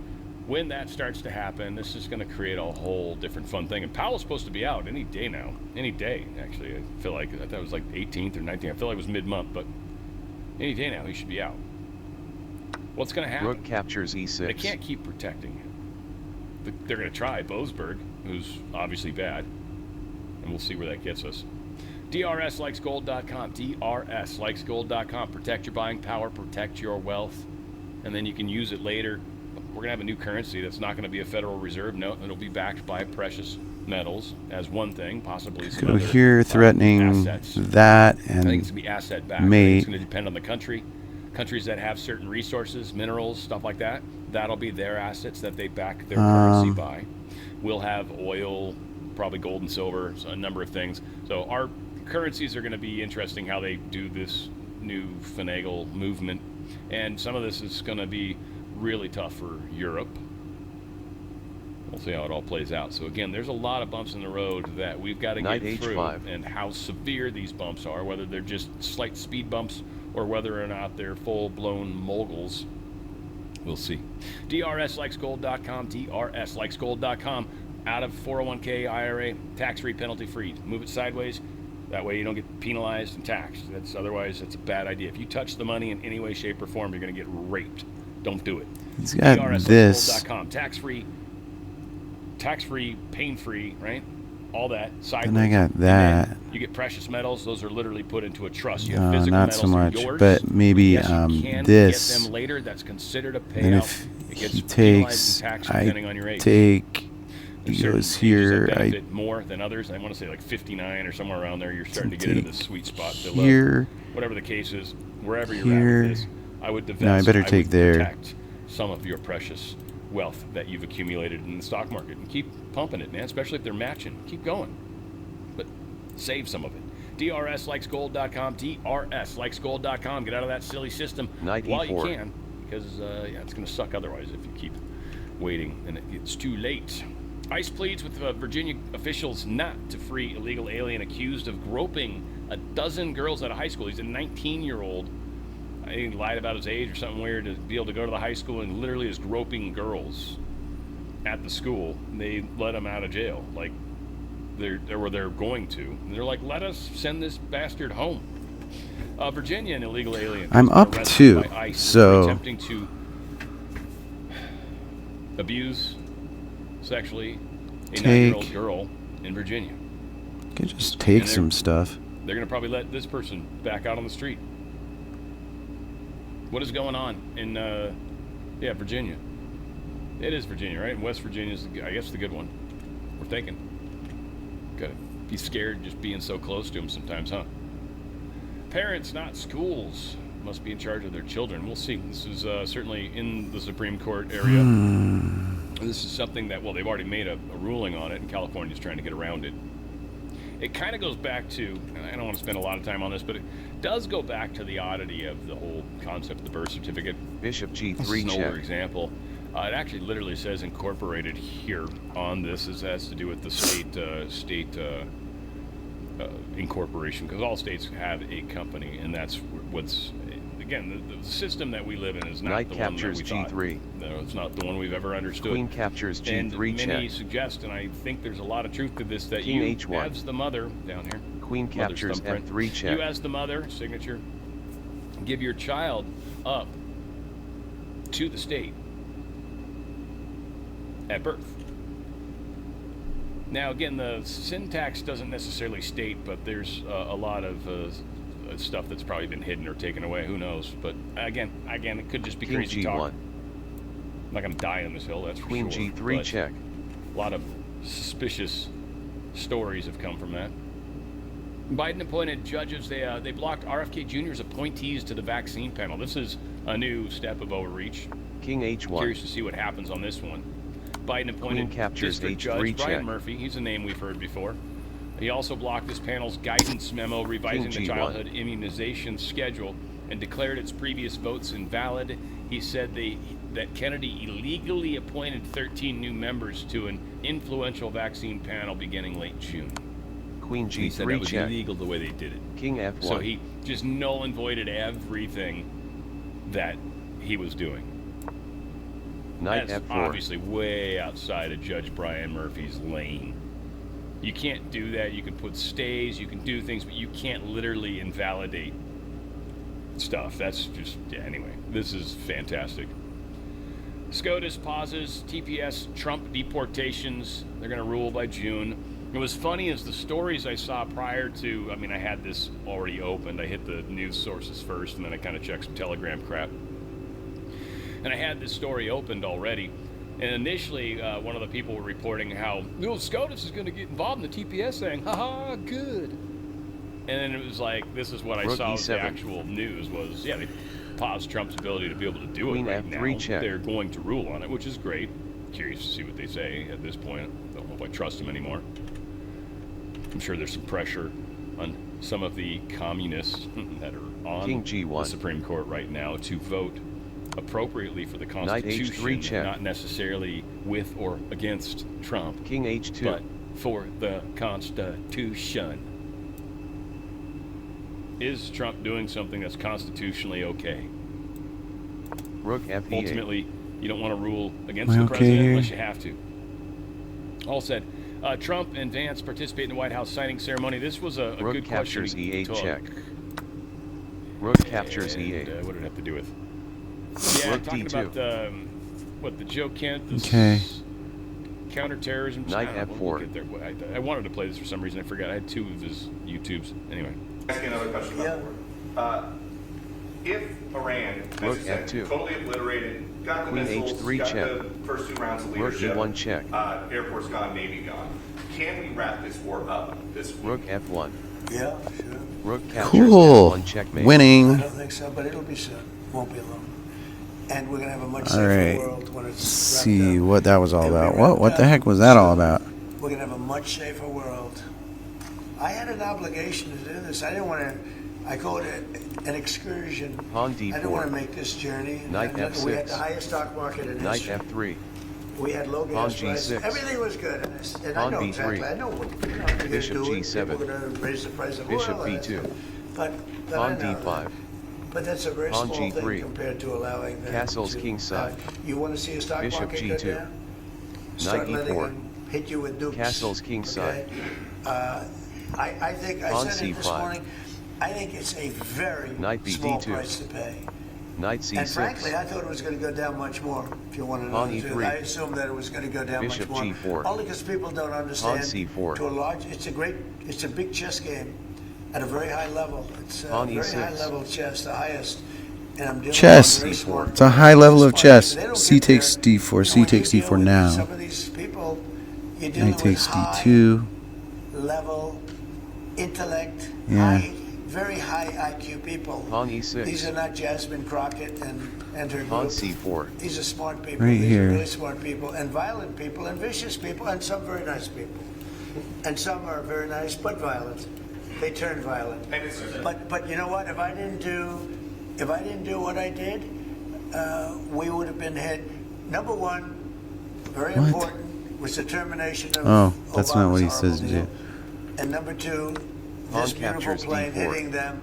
when that starts to happen, this is going to create a whole different fun thing. And Powell's supposed to be out any day now. Any day, actually. I feel like, I thought it was like 18th or 19th. I feel like it was mid-month, but any day now he should be out. What's going to happen? Rook captures E6. They can't keep protecting him. They're going to try Boasberg, who's obviously bad, and we'll see where that gets us. DRSlikesgold.com. DRSlikesgold.com. Protect your buying power, protect your wealth, and then you can use it later. We're going to have a new currency that's not going to be a Federal Reserve note. It'll be backed by precious metals as one thing, possibly some Go other here, threatening assets. that, I think it's and going to be asset backed. mate. It's going to depend on the country. Countries that have certain resources, minerals, stuff like that, that'll be their assets that they back their currency by. We'll have oil, probably gold and silver, so a number of things. So our currencies are going to be interesting how they do this new finagle movement. And some of this is going to be really tough for Europe. We'll see how it all plays out. So again, there's a lot of bumps in the road that we've got to Knight get through, H5. and how severe these bumps are, whether they're just slight speed bumps or whether or not they're full-blown moguls. We'll see. DRSlikesgold.com, DRSlikesgold.com. Out of 401k, IRA, tax-free, penalty-free. Move it sideways. That way you don't get penalized and taxed. Otherwise, it's a bad idea. If you touch the money in any way, shape, or form, you're going to get raped. Don't do it. He's got this. DRSlikesgold.com. Tax-free, pain-free, right? All that. Sideways. And I got that. You get precious metals. Those are literally put into a trust. You have physical not metals so much, yours. but maybe yes, you can this. get them later. That's considered a payout. And if it gets he penalized takes, and taxed I depending on your age. take. There's He certain goes ages here. that I benefit more than others. I want to say like 59 or somewhere around there. You're starting to get into the sweet spot. Here. Whatever the case is, wherever you're Here. at with this, I would divest. No, I better take would there. Protect some of your precious wealth that you've accumulated in the stock market and keep pumping it, man. Especially if they're matching. Keep going, but save some of it. DRSlikesgold.com. DRSlikesgold.com. Get out of that silly system while you can, because it's going to suck otherwise if you keep waiting and it's too late. ICE pleads with Virginia officials not to free illegal alien accused of groping a dozen girls at a high school. He's a 19-year-old. I think he lied about his age or something weird to be able to go to the high school and literally is groping girls at the school. And they let him out of jail, like they're going to. And they're like, let us send this bastard home. Virginia, an illegal alien. I'm up arrested too, by ICE so for attempting to abuse sexually a 9-year-old girl in Virginia. You can just take some stuff. They're going to probably let this person back out on the street. What is going on in, Virginia? It is Virginia, right? And West Virginia is, I guess, the good one. We're thinking. Gotta be scared just being so close to them sometimes, huh? Parents, not schools, must be in charge of their children. We'll see. This is certainly in the Supreme Court area. This is something that, well, they've already made a ruling on it, and California's trying to get around it. It kind of goes back to, and I don't want to spend a lot of time on this, but it does go back to the oddity of the whole concept of the birth certificate. Bishop G3 This is an older check. example. It actually literally says incorporated here on this. It has to do with the state incorporation, because all states have a company, and that's what's, again, the system that we live in is not Knight the one that captures we G3. thought. No, it's not the one we've ever understood. Queen captures G3 and many check. suggest, and I think there's a lot of truth to this, that King you, H1. as the mother, down here, Queen mother's captures thumbprint, F3 check. you as the mother, signature, give your child up to the state at birth. Now, again, the syntax doesn't necessarily state, but there's a lot of stuff that's probably been hidden or taken away. Who knows? But again, it could just be King crazy G1. talk. I'm not going to die on this hill, that's for Queen sure. G3 but check. A lot of suspicious stories have come from that. Biden appointed judges. They blocked RFK Jr.'s appointees to the vaccine panel. This is a new step of overreach. King H1. Curious to see what happens on this one. Biden appointed Queen captures District H3 Judge Brian check. Murphy. He's a name we've heard before. He also blocked this panel's guidance memo revising King the G1. childhood immunization schedule and declared its previous votes invalid. He said that Kennedy illegally appointed 13 new members to an influential vaccine panel beginning late June. Queen G3 He said that was check. illegal the way they did it. King F1. So he just null and voided everything that he was doing. Knight That's F4. obviously way outside of Judge Brian Murphy's lane. You can't do that. You can put stays, you can do things, but you can't literally invalidate stuff. That's just, anyway, this is fantastic. SCOTUS pauses TPS Trump deportations. They're going to rule by June. It was funny as the stories I saw prior to, I had this already opened. I hit the news sources first, and then I kind of checked some Telegram crap. And I had this story opened already. And initially, one of the people were reporting how, SCOTUS is going to get involved in the TPS thing. Ha-ha, good. And then it was like, this is what I saw as the actual news was, they paused Trump's ability to be able to do Queen it right F3 now. check. They're going to rule on it, which is great. Curious to see what they say at this point. I don't know if I trust them anymore. I'm sure there's some pressure on some of the communists that are on King G1. the Supreme Court right now to vote appropriately for the Knight Constitution, H3 check. not necessarily with or against Trump, King H2. but for the Constitution. is Trump doing something that's constitutionally okay? Rook F8. Ultimately, you don't want to rule against Am I the okay president here? unless you have to. All said, Trump and Vance participate in the White House signing ceremony. This was a Rook good question. captures E8 to- check. Rook captures and, E8. what did it have to do with? Yeah, Rook talking D2. about what the Joe Kent, the Okay. counterterrorism. Knight I don't know, we'll F4. get there. I wanted to play this for some reason. I forgot. I had 2 of his YouTubes. Anyway. Ask you another question about the war. If Iran, as Rook you said, F2. totally obliterated, got the Queen missiles, H3 got check. the first 2 rounds of Rook leadership, E1 check. Air Force gone, Navy gone, can we wrap this war up this week? Rook F1. Yeah, sure. Rook captures Cool. F1 checkmate. I Winning. don't think so, but it'll be soon. Won't be long. And we're gonna have a much All safer right. world when Let's it's wrapped see up. what that was all And we about. wrapped What the up. heck was that all about? We're gonna have a much safer world. I had an obligation to do this. I didn't want to. I call it an excursion. Pawn I didn't D4. want to make this journey. Knight We had F6. the highest stock market in Knight history. F3. We had low Pawn gas prices. G6. Everything was good. And I Pawn know B3. exactly. I know what you're going to Bishop do. G7. People are going to raise the price of Bishop oil. B2. But Pawn I know D5. that. But that's a very Pawn small G3. thing compared to allowing them Castles to, kingside. you want to see a stock Bishop market go G2. down? Start Knight letting E4. them hit you with dupes. Castles kingside. Okay? I think I Pawn said it this C5. morning. I think it's a very Knight small BD2. price to pay. Knight And C6. frankly, I thought it was going to go down much more. If you want to know Pawn the truth, E3. I assumed that it was going to go down Bishop much more. G4. Only because people don't understand. C4. To a large, it's a big chess game at a very high level. It's a Pawn very E6. high level chess, the highest. And I'm dealing Chess. with very smart It's a high level of people. chess. They don't C get takes there. D4. C And when takes you deal D4 with now. Some of these people, you're dealing Knight with takes high D2. level intellect, Yeah. very high IQ people. Pawn E6. These are not Jasmine Crockett and her Pawn group. C4. These are smart people. Right These here. are really smart people, and violent people, and vicious people, and some very nice people. And some are very nice but violent. They turn violent. But you know what? If I didn't do what I did, we would have been hit. Number one, very What? important, was the termination of Oh, that's not Obama's what he horrible says to deal. do. And number two, Pawn this beautiful captures plane D4. hitting them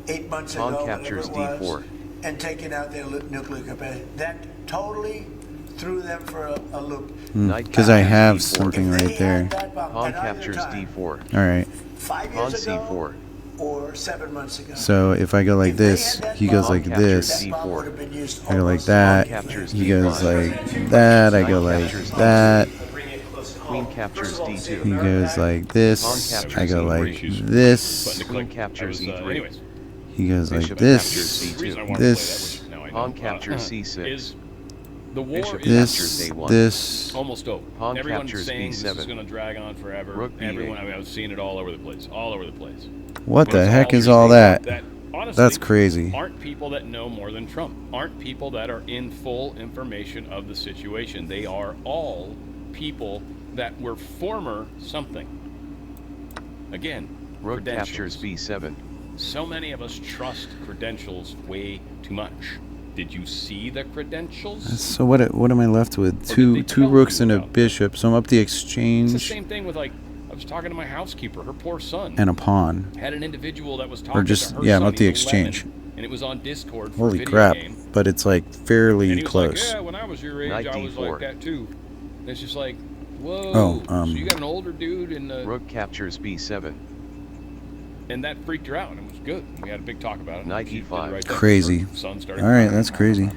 8 months Pawn ago, captures whatever it was, D4. and taking out their nuclear capacity. That totally threw them for a loop. Knight Because I captures have D4. something right there. Pawn captures D4. All right. 5 Pawn years ago C4. or 7 months ago. So if I go like this, he goes like this. That bomb would have been used I go like almost that. captures He goes D5. like that. I go like that. Queen captures D2. He goes like this. Pawn I go captures like E3. this. Queen captures E3. Anyways, He goes like Bishop this. captures the reason I C2. wanted This. to play that, which now I Pawn know, captures C6. is the war Bishop is This. captures A1. This. almost over. Pawn Everyone's captures saying B7. this is going to drag on forever. Rook B8. Everyone, I mean, I was seeing it all over the place. All over the place. What And the it's heck is these all things that? honestly, That's crazy. Aren't people that know more than Trump. Aren't people that are in full information of the situation. They are all people that were former something. Again, Rook credentials. captures B7. So many of us trust credentials way too much. Did you see the credentials? So what am I left with? did they Two tell rooks you and a about? bishop. So I'm up the It's the exchange same thing with, like, I was talking to my housekeeper. Her poor son and a pawn. had an individual that was talking just- to her yeah, I'm son. up the He's 11, exchange. and it was on Discord for a Holy video crap. game. But it's like And fairly he was close. like, yeah, when I was your age, Knight I was D4. like that too. And it's just like, whoa. Oh, so you got an older dude in the, Rook captures B7. and that freaked her out, and it was good. We had a big talk about it. Knight She did E5. right there. Crazy. Her son started All right, crying. that's crazy.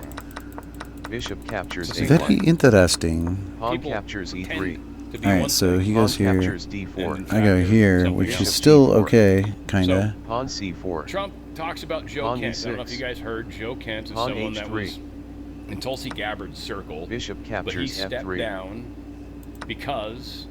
Bishop captures Very A1. interesting. Pawn People captures E3. tend to be All one right, so thing. he Pawn goes here. captures D4. And in I fact, go they're here, something which else. is still C4. okay, kinda. Pawn C4. Trump talks about Joe Pawn Kent. I don't know if E6. you guys heard. Joe Kent is Pawn someone that H3. was in Tulsi Gabbard's circle. Bishop But he captures stepped F3. down because,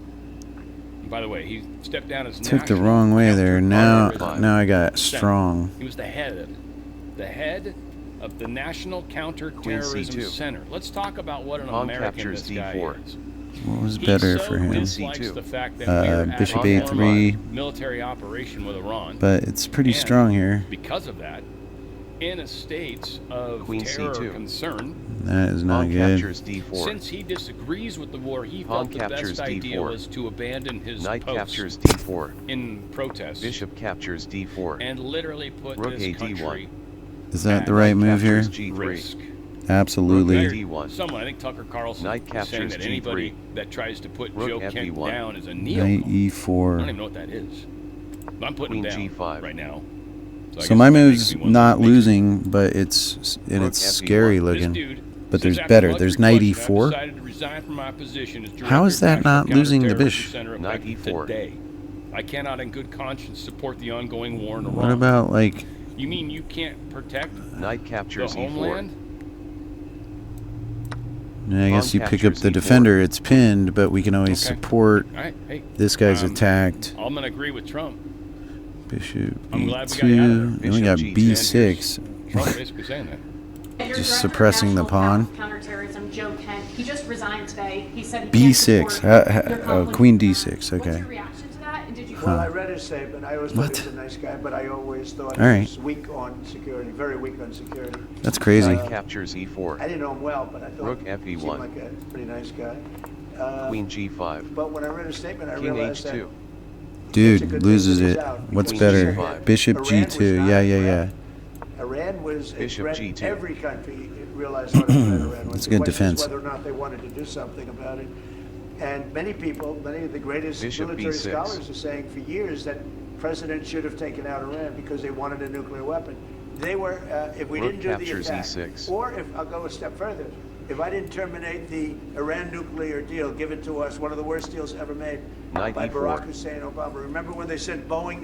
and by the way, he stepped down as Took the national wrong way there. Now counterterrorism I got center. strong. He was the head of the National Counterterrorism C2. Center. Let's talk about what an Pawn American captures this guy D4. is. What was He better so for him? dislikes C2. the fact that we're at Bishop a A3. military operation with Iran. But it's pretty And strong here. Because of that, in a state of Queen terror C2. or concern. That is not Pawn good. captures D4. Since he disagrees with the war, he Pawn felt the captures best idea D4. was to abandon his Knight post captures D4. in protest Bishop captures D4. and literally put Rook this A country D1. Is that the right move here? Captures G3. risk. Absolutely. Rook D1. Someone, I think Tucker Carlson, Knight is saying captures that anybody G3. that tries to put Rook Joe Kent FE1. down is a Knight neocon. I don't E4. even know what that is. But I'm putting Queen him down G5. right now. I So guess my that makes move's me want not to make losing, but it's Rook scary FE1. looking. This dude But says there's after better. much There's Knight reflection, I've E4. decided to resign from my position as How is that Director of not losing the Counterterrorism bish? Center Knight effective E4. today. I cannot in good conscience support the ongoing war in Iran. What about like? You mean you can't protect Knight the captures E4. homeland? Yeah, I guess Pawn you pick up captures the E4. defender. It's pinned, but we can always Okay. support. All right, hey, This guy's attacked. I'm gonna agree with Trump. Bishop I'm glad we got E2. you out of there. Then we got Bishop B6. Trump basically saying that. And your Just Director of suppressing the National pawn. Counterterrorism, Joe Kent, he just resigned today. He said he B6. can't support your conflict Queen with Iran. D6. What's Okay. your reaction to that? And did you? Well, I read his statement. I always thought What? he was a nice guy, but I always thought All he right. was weak on security, very weak on security. That's crazy. Knight captures E4. I didn't know him well, but I thought Rook he seemed FE1. like a pretty nice guy. Queen G5. But when I read his statement, I King realized that H2. Dude loses it. What's Queen better? G5. Bishop Iran was G2. not Yeah, a yeah, threat. yeah. Iran was a Bishop threat. G2. Every country realized what a threat Iran was. That's The good question is defense. whether or not they wanted to do something about it. And many people, many of the greatest Bishop military B6. scholars are saying for years that presidents should have taken out Iran because they wanted a nuclear weapon. They were, if we Rook didn't do the captures attack, E6. or if, I'll go a step further, if I didn't terminate the Iran nuclear deal given to us, one of the worst deals ever made Knight by E4. Barack Hussein Obama. Remember when they sent Boeing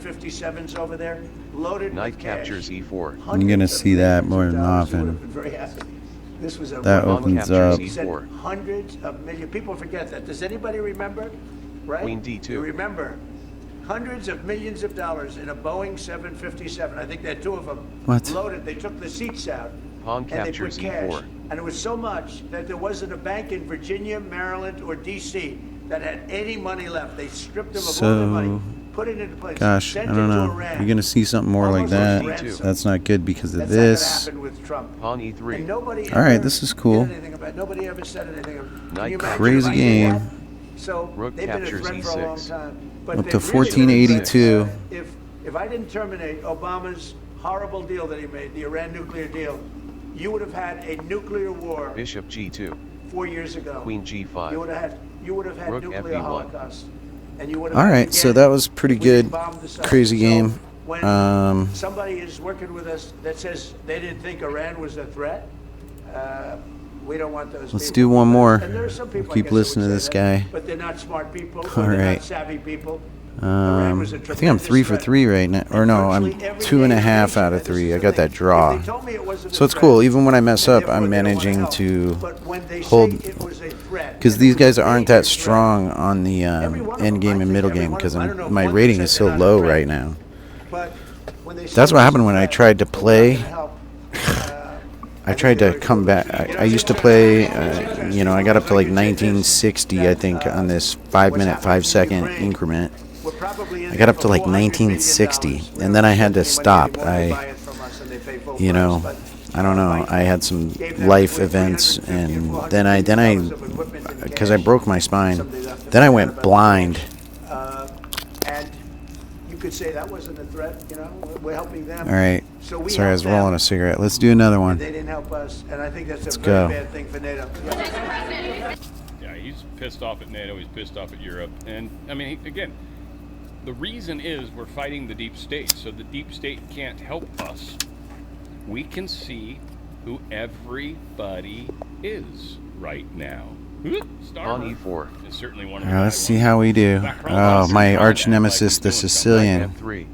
757s over there, loaded Knight with cash? captures E4. You're gonna see that more than Hundreds of often. millions of dollars. We would have been very happy. This was a That wonderful opens capture. up. He said hundreds of millions. People forget that. Does anybody remember? Right? Queen D2. You remember hundreds of millions of dollars in a Boeing 757. I think they had two of them. What? Loaded. They took the seats out. Pawn And they put captures cash. E4. And it was so much that there wasn't a bank in Virginia, Maryland, or D.C. that had any money left. They stripped them of all their money, put it into place. Gosh, sent I it don't to know. Iran. You're gonna see something more like Almost that. like ransom. That's not good because of That's this. not gonna happen with Trump. Pawn E3. And nobody All right, ever this is cool. did anything about it. Nobody ever said anything. Can Knight you imagine Crazy if I did game. that? So Rook they've been a captures threat for a long E6. time. But Up they've to really been a 1482. threat. If I didn't terminate Obama's horrible deal that he made, the Iran nuclear deal, you would have had a nuclear war Bishop G2. 4 years ago. Queen G5. You would have had Rook nuclear FE1. holocaust. And you would have All had right, again, so that was pretty we good. bombed the site. Crazy So game. when somebody is working with us that says they didn't think Iran was a threat, we don't want those Let's people. do one more. And there are some people, I Keep guess, that listening to would this say guy. that, but they're not smart people. All Or they're right. not savvy people. I think I'm 3 for 3 right now. Or no, I'm 2.5 out of 3. I got that draw. So it's cool. Even when I mess up, I'm managing to hold. Because these guys aren't that strong on the end game and middle game. Because my rating is so low right now. That's what happened when I tried to play. I tried to come back. I used to play, I got up to like 1960, I think, on this 5-minute, 5-second increment. I got up to like 1960, and then I had to stop. I don't know. I had some life events, and then because I broke my spine, then I went blind. And you could say that wasn't a threat, we're helping them. All right. So we Sorry, I was helped them, rolling a cigarette. Let's do another one. and they didn't help us, and I think that's Let's a go. very bad thing for NATO. Yeah, he's pissed off at NATO. He's pissed off at Europe. And, I mean, again, the reason is we're fighting the deep state. So the deep state can't help us. We can see who everybody is right now. On E4. Is certainly one of All the right, let's see how we do. Oh, my arch nemesis, the Sicilian. F3.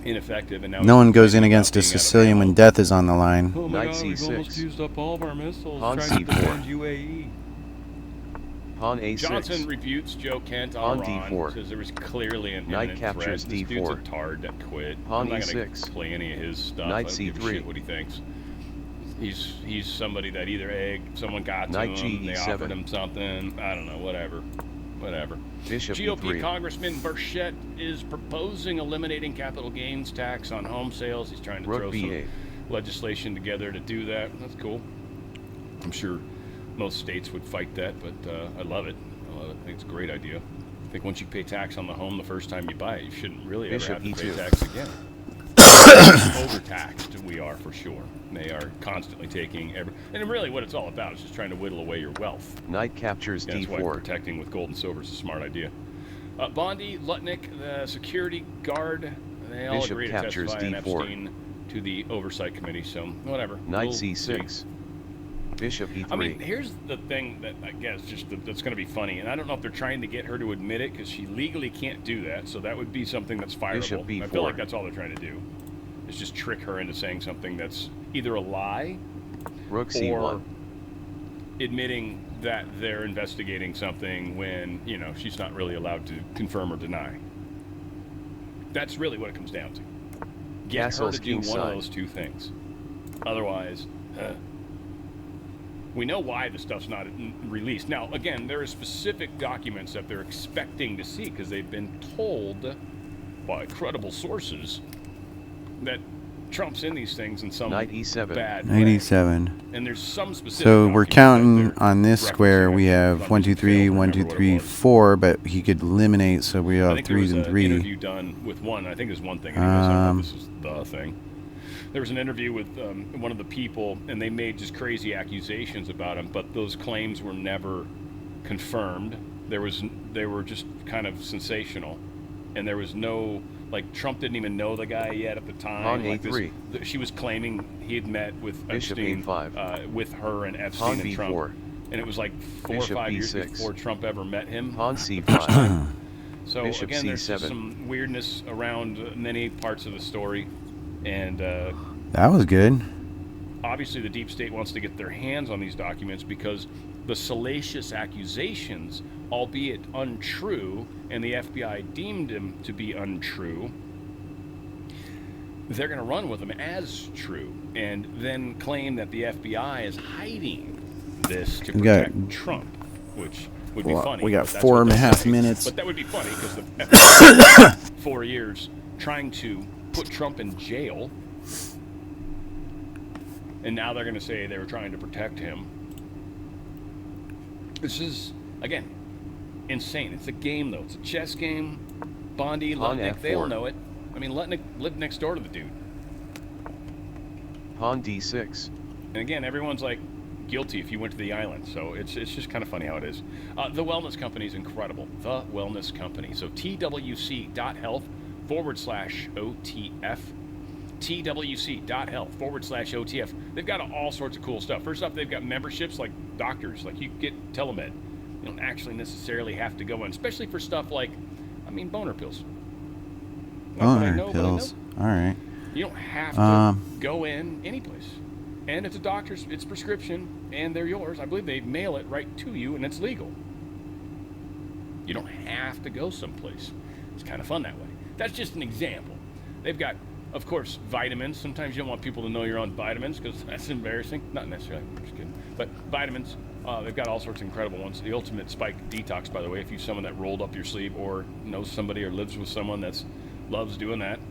Ineffective, and now No he's one goes in complaining against about a being out of Sicilian ammo. when death is on the line. Oh my Knight God, we've C6. almost used up all of our missiles Pawn trying to C4. defend UAE. Pawn A6. Johnson rebukes Joe Kent Pawn on Iran. D4. Says there was clearly an Knight imminent captures threat. This dude's a D4. tard that quit. Pawn I'm not going E6. to play any of his stuff. Knight I don't give a C3. shit what he thinks. He's somebody that either someone got to Knight him, they G7. offered him something. I don't know, whatever. Bishop GOP E3. Congressman Burchett is proposing eliminating capital gains tax on home sales. He's trying to Rook throw B8. legislation together to do that. That's cool. I'm sure most states would fight that, but I love it. I think it's a great idea. I think once you pay tax on the home the first time you buy it, you shouldn't really ever have to pay tax again. Overtaxed we are for sure. They are constantly taking and really what it's all about is just trying to whittle away your wealth. Knight captures That's D4. why protecting with gold and silver is a smart idea. Bondi, Lutnick, the security guard, they all Bishop agree to captures testify in D4. Epstein to the oversight committee, so whatever. Knight We'll C6. see. Bishop E3. I mean, here's the thing that I guess that's going to be funny, and I don't know if they're trying to get her to admit it because she legally can't do that. So that would be something that's fireable. Bishop B4. I feel like that's all they're trying to do, is just trick her into saying something that's either a lie Rook or C1. admitting that they're investigating something when she's not really allowed to confirm or deny. That's really what it comes down to. Get Castles her to do one of kingside. those two things. Otherwise. We know why the stuff's not released. Now, again, there are specific documents that they're expecting to see because they've been told by credible sources that Trump's in these things in some Knight E7. bad Knight way. E7. And there's some specific So we're documents counting that on this square. We have 1, 2, 3, 1, 2, 3, 4, but he could eliminate, so we I have think there 3s was and an 3. interview done with one. I think there's one thing. Anyways, I don't know if this is the thing. There was an interview with one of the people, and they made just crazy accusations about him, but those claims were never confirmed. They were just kind of sensational, and there was no, like, Trump didn't even know the guy yet at the time. Pawn Like A3. She was claiming he had met with Bishop Epstein, A5. with her and Epstein Pawn and B4. Trump, and it was like 4 Bishop or 5 years B6. before Trump ever met him. Pawn C5. So Bishop again, there's just C7. some weirdness around many parts of the story, and That was good. obviously the deep state wants to get their hands on these documents because the salacious accusations, albeit untrue, and the FBI deemed them to be untrue, they're going to run with them as true and then claim that the FBI is hiding this to protect Trump, which would be funny. We got but that's 4 what and a they're half saying. minutes. But that would be funny because the FBI 4 years trying to put Trump in jail, and now they're going to say they were trying to protect him. This is, again, insane. It's a game, though. It's a chess game. Bondi, Pawn Lutnick, F4. they all know it. I mean, Lutnick lived next door to the dude. Pawn D6. And again, everyone's like guilty if you went to the island. So it's just kind of funny how it is. The Wellness Company is incredible. The Wellness Company. So twc.health/OTF. twc.health/OTF. They've got all sorts of cool stuff. First off, they've got memberships like doctors. Like you get telemed. You don't actually necessarily have to go in, especially for stuff like, boner pills. Boner pills. All right. You don't have to go in any place. And it's a doctor's, it's prescription, and they're yours. I believe they mail it right to you, and it's legal. You don't have to go someplace. It's kind of fun that way. That's just an example. They've got, of course, vitamins. Sometimes you don't want people to know you're on vitamins because that's embarrassing. Not necessarily, I'm just kidding. But vitamins, they've got all sorts of incredible ones. The Ultimate Spike Detox, by the way, if you're someone that rolled up your sleeve or knows somebody or lives with someone that loves doing that,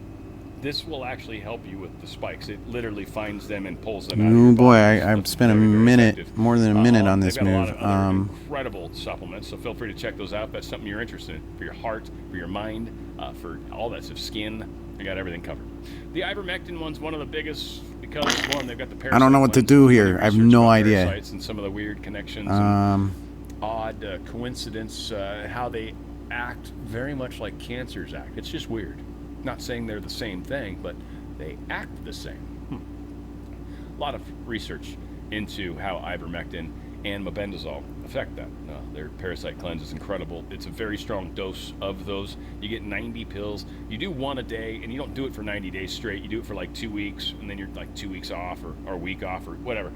this will actually help you with the spikes. It literally finds them and pulls them out. Oh boy, I've spent a minute, more than a minute on this they've got move. A lot of other incredible supplements, so feel free to check those out if that's something you're interested in. For your heart, for your mind, for all that stuff, skin, they got everything covered. The ivermectin one's one of the biggest because, one, they've got the parasite. I don't know what to do here. I have no idea. And some of the weird connections, and odd coincidence, how they act very much like cancers act. It's just weird. Not saying they're the same thing, but they act the same. A lot of research into how ivermectin and mebendazole affect that. Their parasite cleanse is incredible. It's a very strong dose of those. You get 90 pills. You do one a day, and you don't do it for 90 days straight. You do it for like 2 weeks, and then you're like 2 weeks off or a week off or whatever.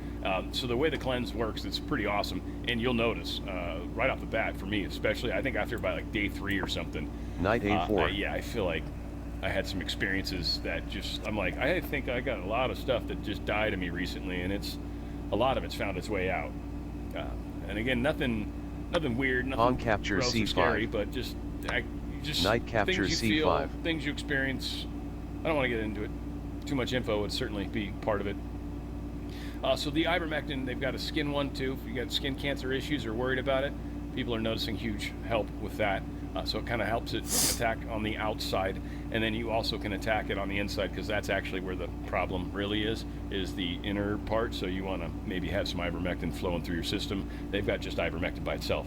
So the way the cleanse works, it's pretty awesome. And you'll notice right off the bat, for me especially, I think after about like day 3 or something. Knight A4. Yeah, I feel like I had some experiences that just, I'm like, I think I got a lot of stuff that just died of me recently, and a lot of it's found its way out. And again, nothing weird, nothing capture gross or C5. scary, but just Knight capture things you C5. feel, things you experience. I don't want to get into it. too much info would certainly be part of it. So the ivermectin, they've got a skin one too. If you got skin cancer issues or worried about it, people are noticing huge help with that. So it kind of helps it attack on the outside, and then you also can attack it on the inside, because that's actually where the problem really is the inner part. So you want to maybe have some ivermectin flowing through your system. They've got just ivermectin by itself.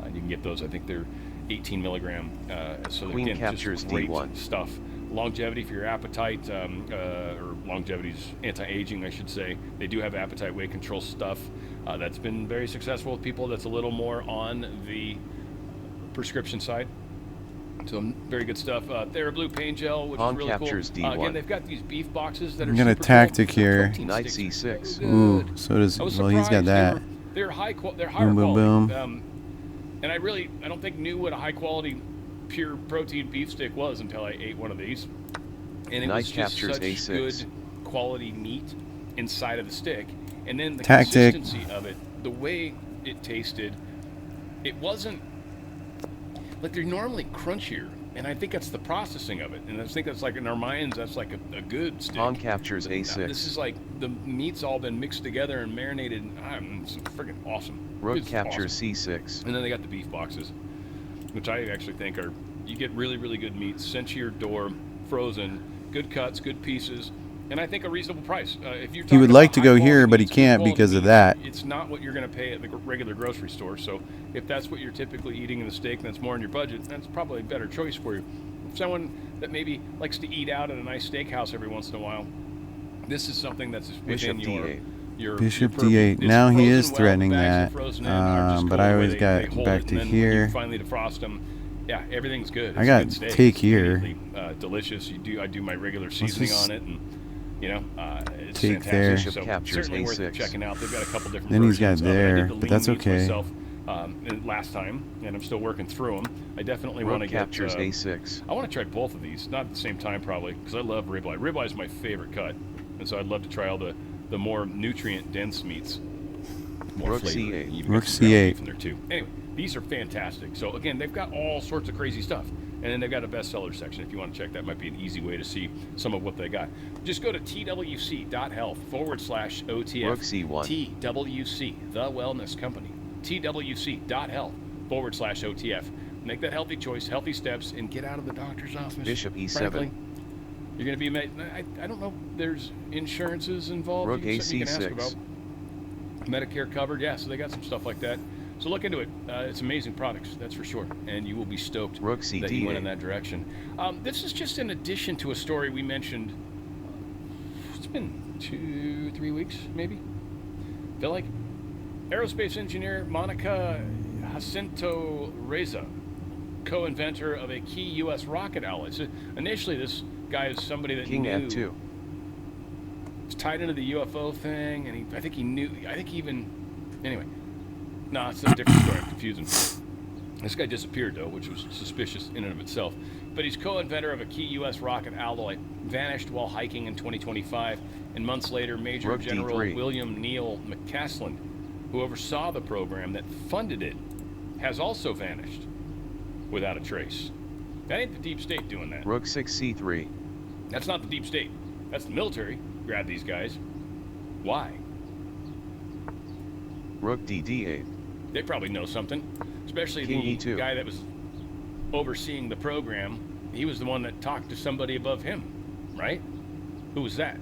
You can get those. I think they're 18 milligram. So Queen again, captures just great D1. stuff. Longevity for your appetite, or longevity's anti-aging, I should say. They do have appetite weight control stuff that's been very successful with people that's a little more on the prescription side. So very good stuff. TheraBlue pain gel, which is really captures cool. D1. Again, they've got these beef boxes that are I'm gonna super tactic cool. here. Knight C6. Ooh, so does. I was Well, he's got surprised. that. They're high. They're higher Boom, boom, quality. boom. And I don't think knew what a high quality pure protein beef stick was until I ate one of these. And it Knight was just captures such A6. good quality meat inside of the stick, and then the Tactic. consistency of it, the way it tasted, it wasn't like they're normally crunchier. And I think that's the processing of it. And I think that's like in our minds, that's like a good stick. Han captures But A6. This is like the meat's all been mixed together and marinated. It's freaking awesome. Rook It's captures awesome. C6. And then they got the beef boxes, which I actually think are, you get really, really good meat sent to your door, frozen, good cuts, good pieces, and I think a reasonable price. If you're He would talking like about to go high here, quality but he meats, good can't quality because of meats, that. It's not what you're going to pay at the regular grocery store. So if that's what you're typically eating in the steak and that's more in your budget, that's probably a better choice for you. If someone that maybe likes to eat out at a nice steakhouse every once in a while, this is something that's within Bishop your D8. Bishop purview. D8. It's Now he frozen is well, threatening bags are that, frozen in, are just but cool I the way always they got hold back it, to and then when you here. finally defrost them, yeah, everything's good. I It's got a good steak. take It's here. immediately, delicious. I do my regular seasoning this? on it, and it's Take fantastic. there. So Captures certainly worth A6. checking out. They've got a couple different Then he's got versions of it. I there, did the but lean that's meats okay. myself, last time, and I'm still working through them. I definitely want to Rook get. captures A6. I want to try both of these, not at the same time probably, because I love ribeye. Ribeye is my favorite cut, and so I'd love to try all the more nutrient dense meats. More Rook flavor. C8. You even Rook get some ground C8. beef in there too. Anyway, these are fantastic. So again, they've got all sorts of crazy stuff. And then they've got a bestseller section. If you want to check, that might be an easy way to see some of what they got. Just go to twc.health/OTF. Rook C1. TWC, the wellness company. twc.health/OTF. Make that healthy choice, healthy steps, and get out of the doctor's office. Bishop E7. Frankly, you're going to be amazed. I don't know if there's insurances involved. Rook You can ask AC6. about Medicare covered. Yeah, so they got some stuff like that. So look into it. It's amazing products, that's for sure. And you will be stoked Rook that you went in CD8. that direction. This is just in addition to a story we mentioned. It's been 2-3 weeks, maybe. Feel like aerospace engineer Monica Jacinto Reza, co-inventor of a key U.S. rocket alloy. So initially, this guy is somebody that King knew F2. it's tied into the UFO thing, and I think he even. Anyway, no, it's a different story. I'm confusing. This guy disappeared though, which was suspicious in and of itself. But he's co-inventor of a key U.S. rocket alloy, vanished while hiking in 2025, and months later, Major Rook General D3. William Neal McCaslin, who oversaw the program that funded it, has also vanished without a trace. That ain't the deep state doing that. Rook 6C3. That's not the deep state. That's the military. Grab these guys. Why? Rook DD8. They probably know something, especially King the E2. guy that was overseeing the program. He was the one that talked to somebody above him, right? Who was that?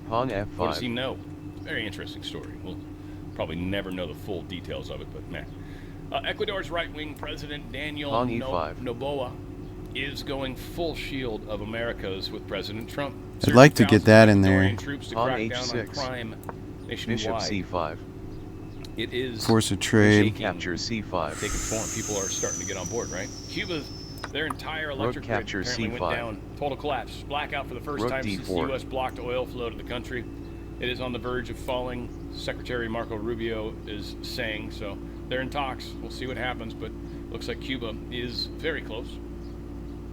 Pawn What does he F5. know? Very interesting story. We'll probably never know the full details of it, but man. Ecuador's right-wing president Daniel Pawn E5. Noboa is going full shield of Americas with President Trump. I'd like to get that in there. Ecuadorian troops to Pawn crack down on H6. crime Bishop nationwide. C5. It is Force of trade. shaking, Captures C5. taking form. People are starting to get on board, right? Cuba's their entire electric grid captures apparently C5. went down. Total collapse. Blackout for the first Rook time since the D4. U.S. blocked oil flow to the country. It is on the verge of falling. Secretary Marco Rubio is saying so. They're in talks. We'll see what happens, but looks like Cuba is very close.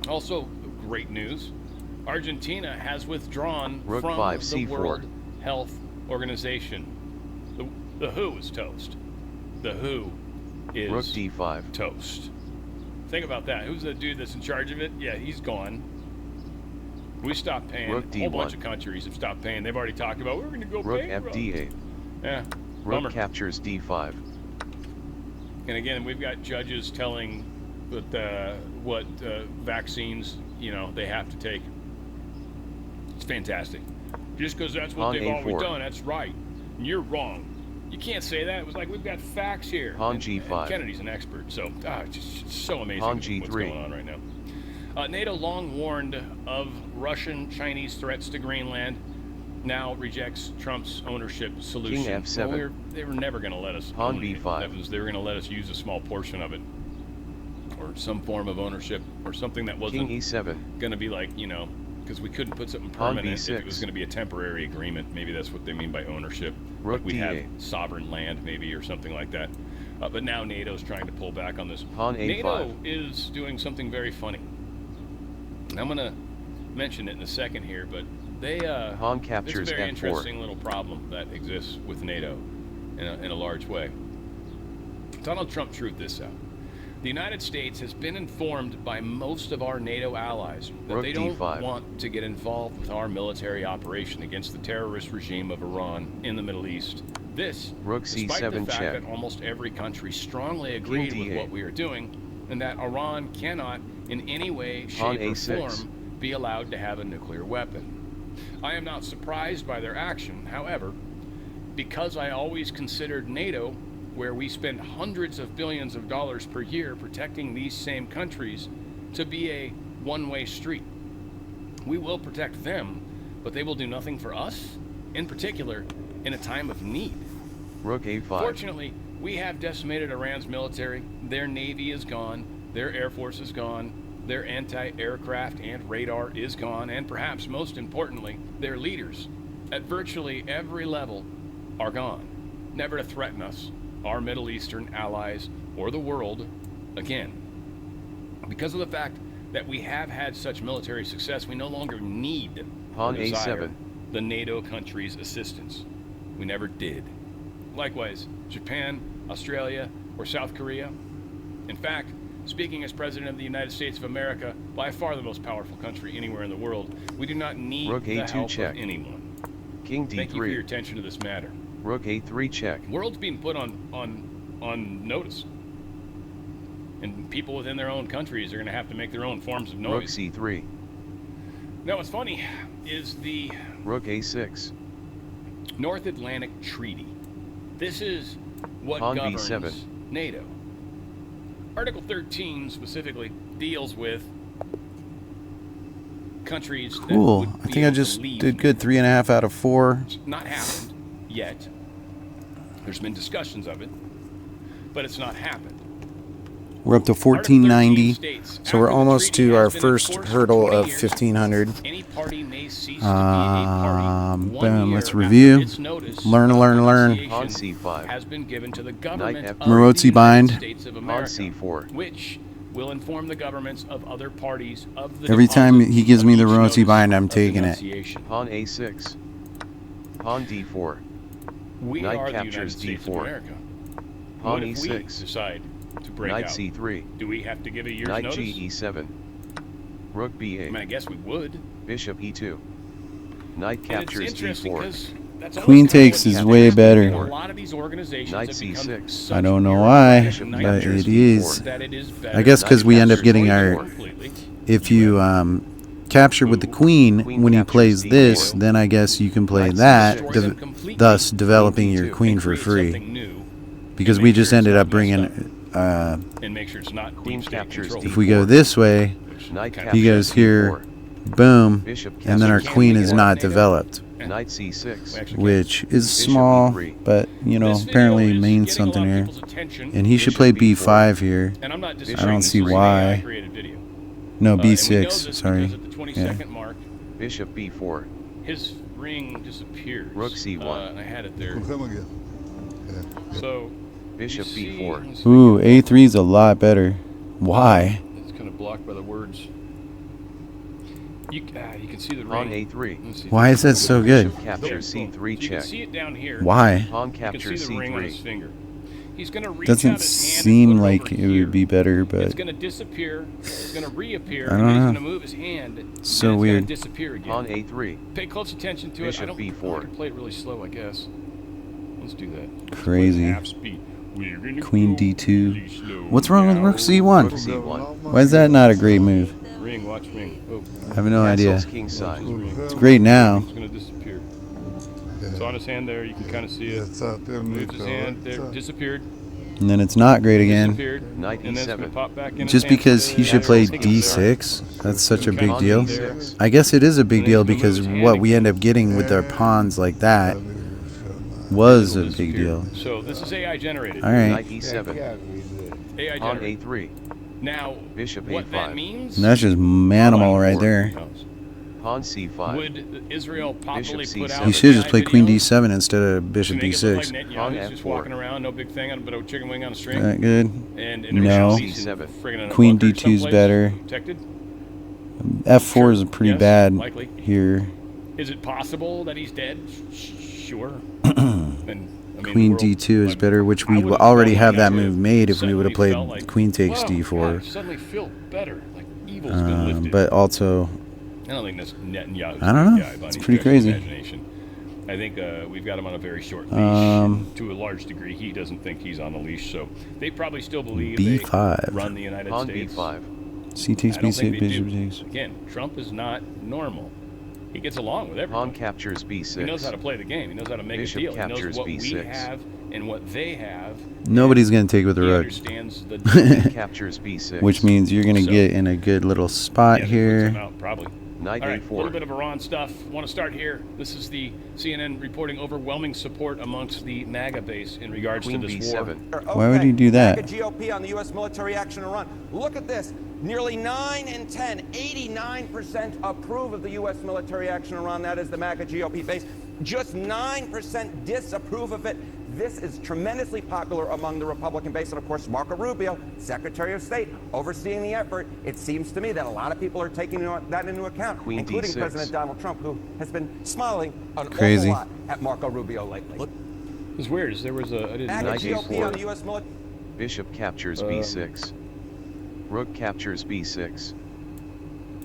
Also, great news. Argentina has withdrawn Rook from 5 the C4. World Health Organization. The WHO is toast. The WHO is Rook D5. toast. Think about that. Who's the dude that's in charge of it? Yeah, he's gone. We stopped paying. Rook A whole bunch D1. of countries have stopped paying. They've already talked about, we're going to go Rook bankrupt. FD8. Yeah, Rook bummer. captures D5. And again, we've got judges telling that what vaccines, they have to take. It's fantastic. Just because that's what Pawn they've always A4. done, that's right. And you're wrong. You can't say that. It was like, we've got facts here. Pawn And G5. Kennedy's an expert, so it's just so amazing Pawn what's G3. going on right now. NATO long warned of Russian-Chinese threats to Greenland. Now rejects Trump's ownership solution. King F7. Well, they were never going to let us Pawn own it. B5. They were going to let us use a small portion of it, or some form of ownership, or something that wasn't King E7. going to be like, because we couldn't put something Pawn permanent B6. if it was going to be a temporary agreement. Maybe that's what they mean by ownership. Rook Like we have D8. sovereign land, maybe, or something like that. But now NATO's trying to pull back on this. Pawn A5. NATO is doing something very funny. I'm going to mention it in a second here, but they Pawn there's captures a very F4. interesting little problem that exists with NATO in a large way. Donald Trump trued this out. The United States has been informed by most of our NATO allies that Rook they don't D5. want to get involved with our military operation against the terrorist regime of Iran in the Middle East. This, Rook despite C7 the fact check. that almost every country strongly agreed with D8. what we are doing, and that Iran cannot, in any way, Pawn shape, or A6. form, be allowed to have a nuclear weapon. I am not surprised by their action, however, because I always considered NATO, where we spend hundreds of billions of dollars per year protecting these same countries, to be a one-way street. We will protect them, but they will do nothing for us, in particular, in a time of need. Rook A5. Fortunately, we have decimated Iran's military. Their navy is gone. Their air force is gone. Their anti-aircraft and radar is gone. And perhaps most importantly, their leaders at virtually every level are gone, never to threaten us, our Middle Eastern allies, or the world again. Because of the fact that we have had such military success, we no longer need Pawn or desire A7. the NATO countries' assistance. We never did. Likewise, Japan, Australia, or South Korea. In fact, speaking as President of the United States of America, by far the most powerful country anywhere in the world, we do not need Rook the A2 help check. of anyone. King D3. Thank you for your attention to this matter. Rook A3 check. World's being put on notice. And people within their own countries are going to have to make their own forms of Rook noise. C3. Now, what's funny is the Rook A6. North Atlantic Treaty. This is what Pawn governs B7. NATO. Article 13 specifically deals with countries that Cool. would I be think I able to just leave. did good. 3.5 out of 4. It's not happened yet. There's been discussions of it, but it's not happened. We're up to 1490, so we're almost to our first hurdle of 1500. Boom, let's review. Learn. Pawn C5. Has been given to the government of Marotsi the United bind. States of Pawn America, C4. which will inform the governments of other parties of the Every time deposit he gives me of the each Marotsi notice bind, I'm of taking it. denunciation. Pawn A6. Pawn D4. We Knight are the United captures States of D4. America. Pawn What if we E6. decide to break Knight out? C3. Do we have to give a year's Knight notice? G7. Rook I mean, I B8. guess we would. Bishop E2. Knight And captures it's interesting D4. because that's Queen almost kinda takes what is you way have to better. do. A lot of these organizations Knight have become C6. such I don't know why, Bishop but captures it is. that it is I better guess because we end up getting Knight our. captures completely. If you capture with the queen when he plays this, then I guess you can play that, thus developing your queen for free. Something new, Because and we make just sure it's ended not up messed bringing. up, and make sure it's not Queen deep state captures control. If we go this way, Knight He captures he goes here, D4. boom, Bishop and then our captures queen D4. is not developed, Knight C6. which is Bishop small, E3. but you know This video apparently is means getting a something lot of here. people's attention, And he should Bishop play B4. b5 here. and I'm not I disagreeing. don't This see is an why. AI-created video. No, And we know b6. this Sorry. because at the 22nd mark, Bishop B4. his ring disappears. Rook C1. And I had it there. So Bishop you see- B4. let's see. Ooh, a3 is a lot better. Why? It's kind of blocked by the words. You can see the Pawn ring. A3. Let's see if Why we is can- that so good? Capture C3 So you can check. see it down here. Why? Pawn You can captures see the ring on his C3. finger. He's going to reach Doesn't out his hand seem and put like over it would be better, but it's going to disappear. It's going to reappear. I And don't then he's know. going to move his hand. So and it's weird. going to disappear again. Pawn A3. Pay close attention to Bishop it. I don't B4. I can play it really slow, I guess. Let's do that. Let's Crazy. play it half speed. We're gonna Queen go really D2. slow What's wrong with now. Rook C1? Rook C1. Why is that not a great move? Ring, watch ring. Oh. I have no idea. Castles king side. It's great now. It's going to disappear. It's on his hand there. You can kind of see it. Moves his hand. There, disappeared. And then it's not great again. Disappeared. Knight And then it's E7. going to pop back in his Just hand. because he should play D6? That's such a big deal. I guess it is a big deal because what we end up getting with our pawns like that was a big deal. So this is AI generated. All right. Knight E7. AI Pawn generated. A3. Now, Bishop what that A5. means? And that's just manimal right there. Pawn C5. Would Israel popularly Bishop put C7. out He should just play Queen videos D7 instead of to Bishop make it look like D6. Pawn Netanyahu's just F4. walking around, no big thing, but a chicken wing on a string. That good? And No. he's in friggin' in a Queen bunker D2 is someplace, better. Protected. F4 is pretty Yes, bad likely. here. Is it possible that he's dead? Sure. And, I mean, Queen the world- D2 is better, which I we would've already felt have like I that would've move made if we suddenly would have played felt like, Queen takes "Whoa, D4. God, I suddenly feel better. Like evil's been lifted. But also, I don't think that's Netanyahu's I don't know. guy by It's any pretty stretch of the crazy. imagination. I think we've got him on a very short leash. To a large degree, he doesn't think he's on a leash, so they probably still believe B5. they run the United Pawn States. B5. C takes I don't think B6, they Bishop do. takes. Again, Trump is not normal. He gets along with everyone. Pawn captures B6. He knows how to play the game. He knows how to make Bishop a deal. He knows captures what we B6. have and what they have. Nobody's going to take with the He rook. understands the captures B6. Which means you're going to So- get in a good little spot yeah, here. out, probably. Knight All right, a A4. little bit of Iran stuff. Want to start here. This is the CNN reporting overwhelming support amongst the MAGA base in regards Queen to this B7. war. Why would he do that? MAGA GOP on the U.S. military action in Iran. Look at this. Nearly 9 in 10, 89% approve of the U.S. military action in Iran. That is the MAGA GOP base. Just 9% disapprove of it. This is tremendously popular among the Republican base. And of course, Marco Rubio, Secretary of State, overseeing the effort. It seems to me that a lot of people are taking that into account, Queen including D6. President Donald Trump, who has been smiling an Crazy. awful lot at Marco Rubio lately. It's weird. There was a I didn't MAGA know. Knight GOP A4. on the U.S. military. Bishop captures B6. Rook captures B6.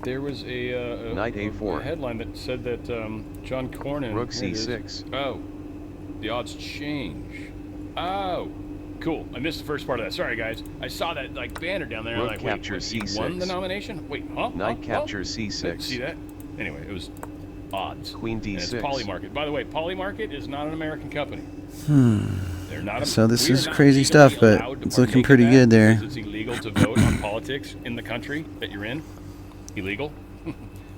There was a Knight A4. a headline that said that John Cornyn. Rook here it is. C6. Oh, the odds change. Oh, cool. I missed the first part of that. Sorry, guys. I saw that like banner down there. And I'm Rook like, wait, captures he C6. won the nomination? Wait, huh? Knight Huh? captures Huh? C6. See that? Anyway, it was odds. Queen And it's D6. Polymarket. By the way, Polymarket is not an American company. They're not. So this we are is not crazy legally stuff, but allowed to it's looking partake pretty in good that there. because It's illegal to vote on politics in the country that you're in. Illegal.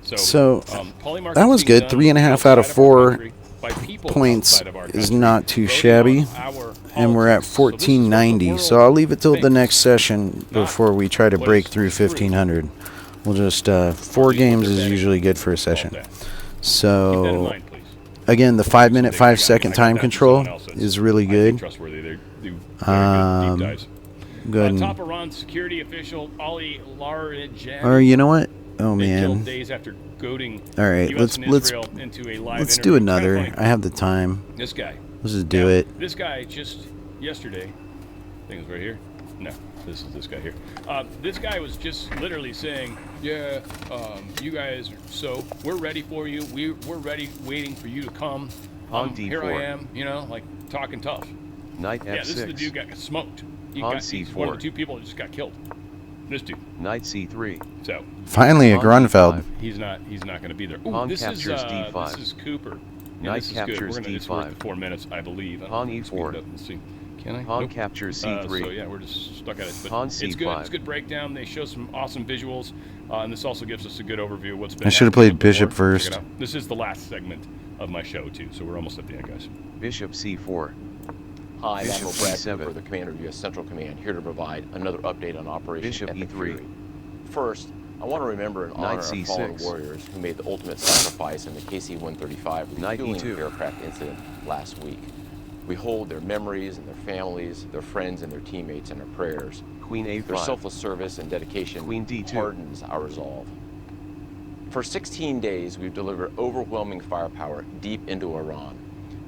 So, Polymarket's that was being good. done 3.5 out outside of our 4 country by people points outside of our is country, not too voting shabby. on our And we're at politics. So this is what the 1490. world So I'll leave it till the thinks. next session before we try to what break is through true. 1500. We'll just 4 games is usually good for a session. Keep that in So mind, please. again, the 5-minute, I got 5-second that time from control someone else that's, is really I think, good. trustworthy. They do very good deep dives. Go ahead Top and, Iran security official Ali Larijani. or you know what? Oh been killed man. days after goading All right, US and let's Israel into a live let's interview. do Kinda another. funny. I have the time. This guy. Let's just do Now, it. This guy just yesterday, I think it was right here. No, this is this guy here. This guy was just literally saying, yeah, you guys, so we're ready for you. We're ready, waiting for you to come. Pawn Here I D4. am, you know, like talking tough. Knight Yeah, this is the F6. dude got smoked. Pawn He's one of C4. the 2 people that just got killed. This dude. Knight C3. So Finally, a Pawn Grunfeld. D5. he's not going to be there. Ooh, Pawn this is captures D5. This is Cooper. Yeah, Knight this is good. captures We're gonna, it's worth D5. the 4 minutes, I believe. Pawn Speed it E4. up and see. Can I? Pawn Nope. captures So C3. yeah, we're just stuck at it. But Pawn it's good. C5. It's a good breakdown. They show some awesome visuals, and this also gives us a good overview of what's been. I should have happening played Bishop before. Check first. it out. This is the last segment of my show too, so we're almost at the end, guys. Bishop C4. Hi, I'm Bishop Admiral Brad E7. Cooper, the commander of U.S. Central Command, here to provide another update on Operation Bishop Epic E3. Fury. First, I want to remember and honor Knight our fallen C6. warriors who made the ultimate sacrifice in the KC-135 Knight refueling E2. aircraft incident last week. We hold their memories and their families, their friends and their teammates in our prayers. Queen Their A5. selfless service and dedication Queen D2. hardens our resolve. For 16 days, we've delivered overwhelming firepower deep into Iran.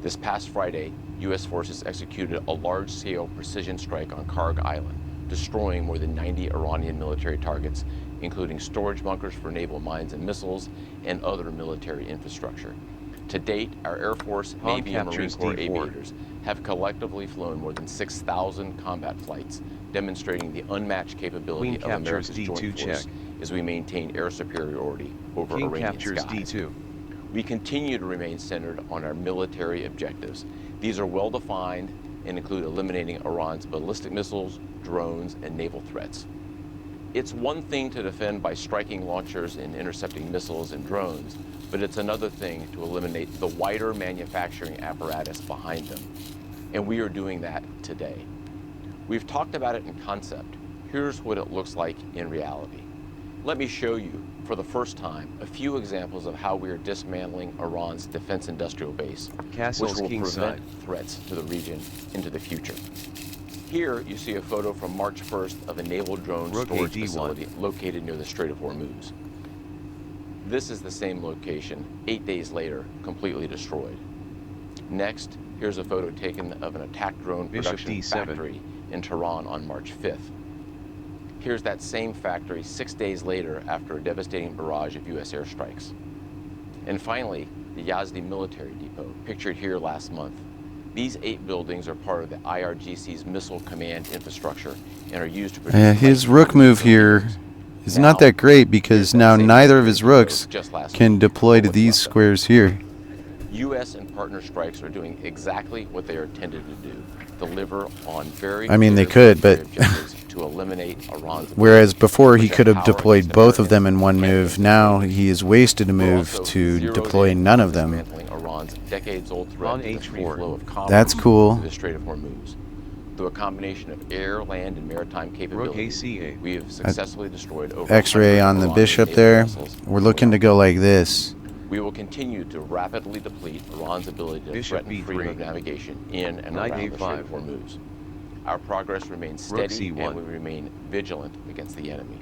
This past Friday, U.S. forces executed a large-scale precision strike on Karg Island, destroying more than 90 Iranian military targets, including storage bunkers for naval mines and missiles and other military infrastructure. To date, our Air Force, Navy, and Marine Corps aviators have collectively flown more than 6,000 combat flights, demonstrating the unmatched capability of America's joint force as we maintain air superiority over Iranian skies. D2. We continue to remain centered on our military objectives. These are well-defined and include eliminating Iran's ballistic missiles, drones, and naval threats. It's one thing to defend by striking launchers and intercepting missiles and drones, but it's another thing to eliminate the wider manufacturing apparatus behind them. And we are doing that today. We've talked about it in concept. Here's what it looks like in reality. Let me show you, for the first time, a few examples of how we are dismantling Iran's defense industrial base, which will prevent threats to the region into the future. Here you see a photo from March 1st of a naval drone storage facility located near the Strait of Hormuz. This is the same location, 8 days later, completely destroyed. Next, here's a photo taken of an attack drone production factory in Tehran on March 5th. Here's that same factory 6 days later after a devastating barrage of U.S. airstrikes. And finally, the Yazdi military depot, pictured here last month. These 8 buildings are part of the IRGC's missile command infrastructure and are used to produce... his rook move here is not that great because now neither of his rooks can deploy to these squares here. U.S. and partner strikes are doing exactly what they are intended to do. Deliver on very... I mean, they could, but... to eliminate Iran's... Whereas before he could have deployed both of them in one move, now he has wasted a move to deploy none of them. Iran's decades-old threat to the free flow of commerce That's cool. through the Strait of Hormuz. Through a combination of air, land, and maritime capabilities, we have successfully destroyed over X-ray on the bishop there. We're looking to go like this. We will continue to rapidly deplete Iran's ability to threaten freedom of navigation in and around the Strait of Hormuz. Our progress remains steady and we remain vigilant against the enemy.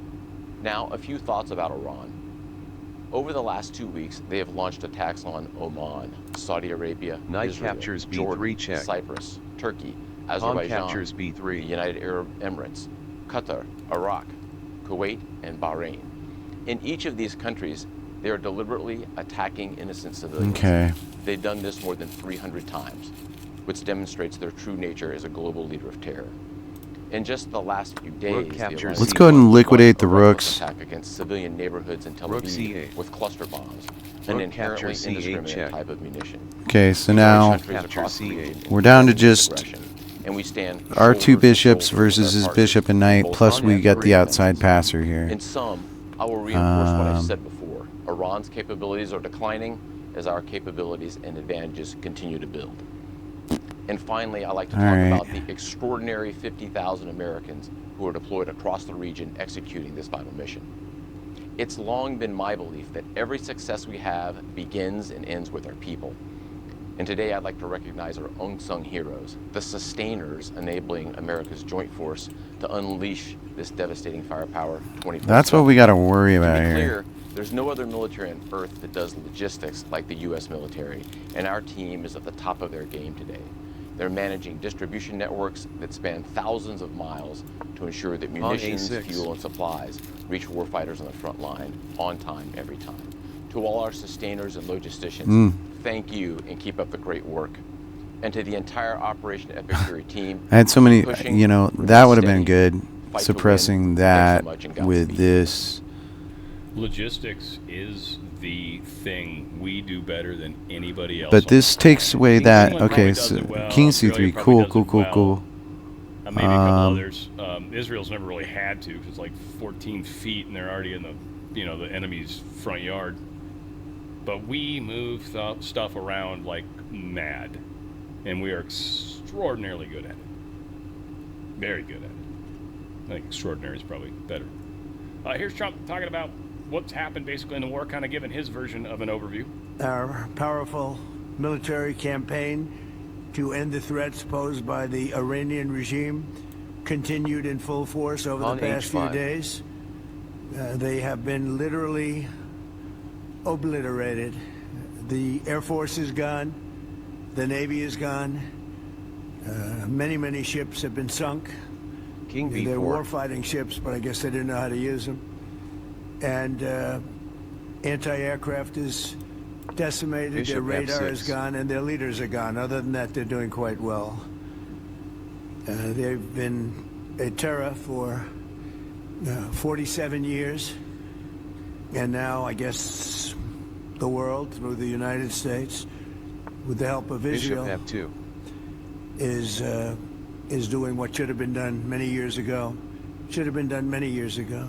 Now, a few thoughts about Iran. Over the last 2 weeks, they have launched attacks on Oman, Saudi Arabia, Israel, Jordan, Cyprus, Turkey, Azerbaijan, the United Arab Emirates, Qatar, Iraq, Kuwait, and Bahrain. In each of these countries, they are deliberately attacking innocent civilians. Okay. They've done this more than 300 times, which demonstrates their true nature as a global leader of terror. In just the last few days, let's go ahead and liquidate the rooks. Attack against civilian neighborhoods in Tel Aviv with cluster bombs, an inherently indiscriminate type of munition. Okay, so now we're down to just our 2 bishops versus his bishop and knight, plus we got the outside passer here. In sum, I will reinforce what I said before. Iran's capabilities are declining as our capabilities and advantages continue to build. And finally, I'd like to talk about the extraordinary 50,000 Americans who are deployed across the region executing this vital mission. It's long been my belief that every success we have begins and ends with our people. And today I'd like to recognize our unsung heroes, the sustainers enabling America's joint force to unleash this devastating firepower 24/7. That's what we got to worry about here. Clear, there's no other military on earth that does logistics like the U.S. military, and our team is at the top of their game today. They're managing distribution networks that span thousands of miles to ensure that munitions, fuel, and supplies reach warfighters on the front line on time, every time. To all our sustainers and logisticians, thank you and keep up the great work. And to the entire Operation Epic Fury team, I had so many, you know, that would have been good, suppressing that with this. Logistics is the thing we do better than anybody else. But this takes away that. Okay, so King C3, cool. Maybe a couple others. Israel's never really had to, because it's like 14 feet and they're already in the, the enemy's front yard. But we move stuff around like mad, and we are extraordinarily good at it. Very good at it. I think extraordinary is probably better. Here's Trump talking about what's happened basically in the war, kind of giving his version of an overview. Our powerful military campaign to end the threats posed by the Iranian regime continued in full force over the past few days. They have been literally obliterated. The Air Force is gone. The Navy is gone. Many ships have been sunk. King They're V4. warfighting ships, but I guess they didn't know how to use them. And anti-aircraft is decimated. Bishop their radar F6. is gone, and their leaders are gone. Other than that, they're doing quite well. They've been a terror for 47 years, and now I guess the world, through the United States, with the help of Bishop Israel, F2. is doing what should have been done many years ago. Should have been done many years ago.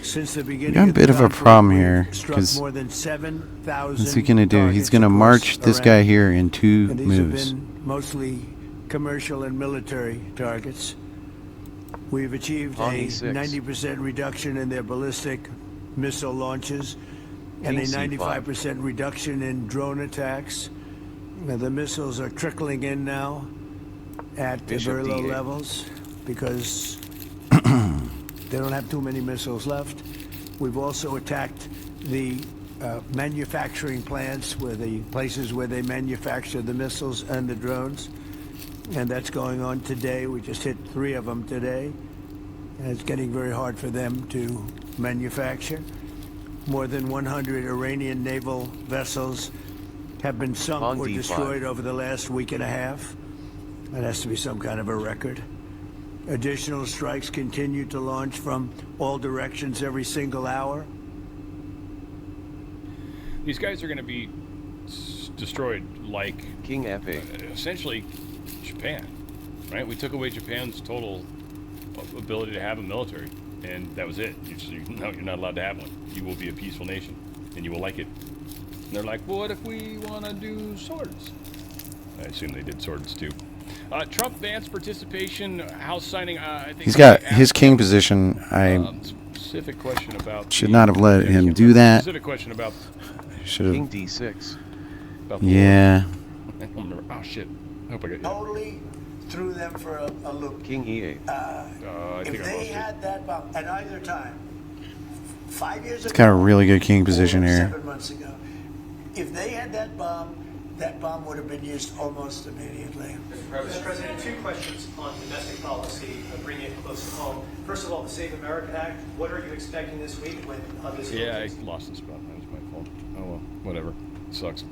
Since the beginning, got a bit of a problem here, struck because more than 7,000 what's he gonna do? He's targets gonna across march this Iraq. guy here in 2 And these moves. have been mostly commercial and military targets. We've achieved a Omni 6. 90% reduction in their ballistic missile launches and a King C5. 95% reduction in drone attacks. Now, the missiles are trickling in now at Bishop very low D8. levels because they don't have too many missiles left. We've also attacked the manufacturing plants, where the places where they manufacture the missiles and the drones, and that's going on today. We just hit 3 of them today, and it's getting very hard for them to manufacture. More than 100 Iranian naval vessels have been sunk On or D5. destroyed over the last week and a half. That has to be some kind of a record. Additional strikes continue to launch from all directions every single hour. These guys are going to be destroyed like King F8. essentially Japan, right? We took away Japan's total ability to have a military, and that was it. You're not allowed to have one. You will be a peaceful nation, and you will like it. And they're like, what if we want to do swords? I assume they did swords too. Trump bans participation, House signing. I think He's got his king position. I specific question about should not have let him do that. Specific question about Should King have. D6. about the Yeah. I don't remember. Oh shit! I hope I got. Totally threw them for a loop. King E8. I think If I they lost it. had that bomb at either time, 5 years He's ago, got a really good king position or here. 7 months ago, if they had that bomb would have been used almost immediately. Mr. President, 2 questions on domestic policy, bringing it close to home. First of all, the Save America Act. What are you expecting this week when this? Yeah, I lost the spot. That was my fault. Oh well, whatever. It sucks.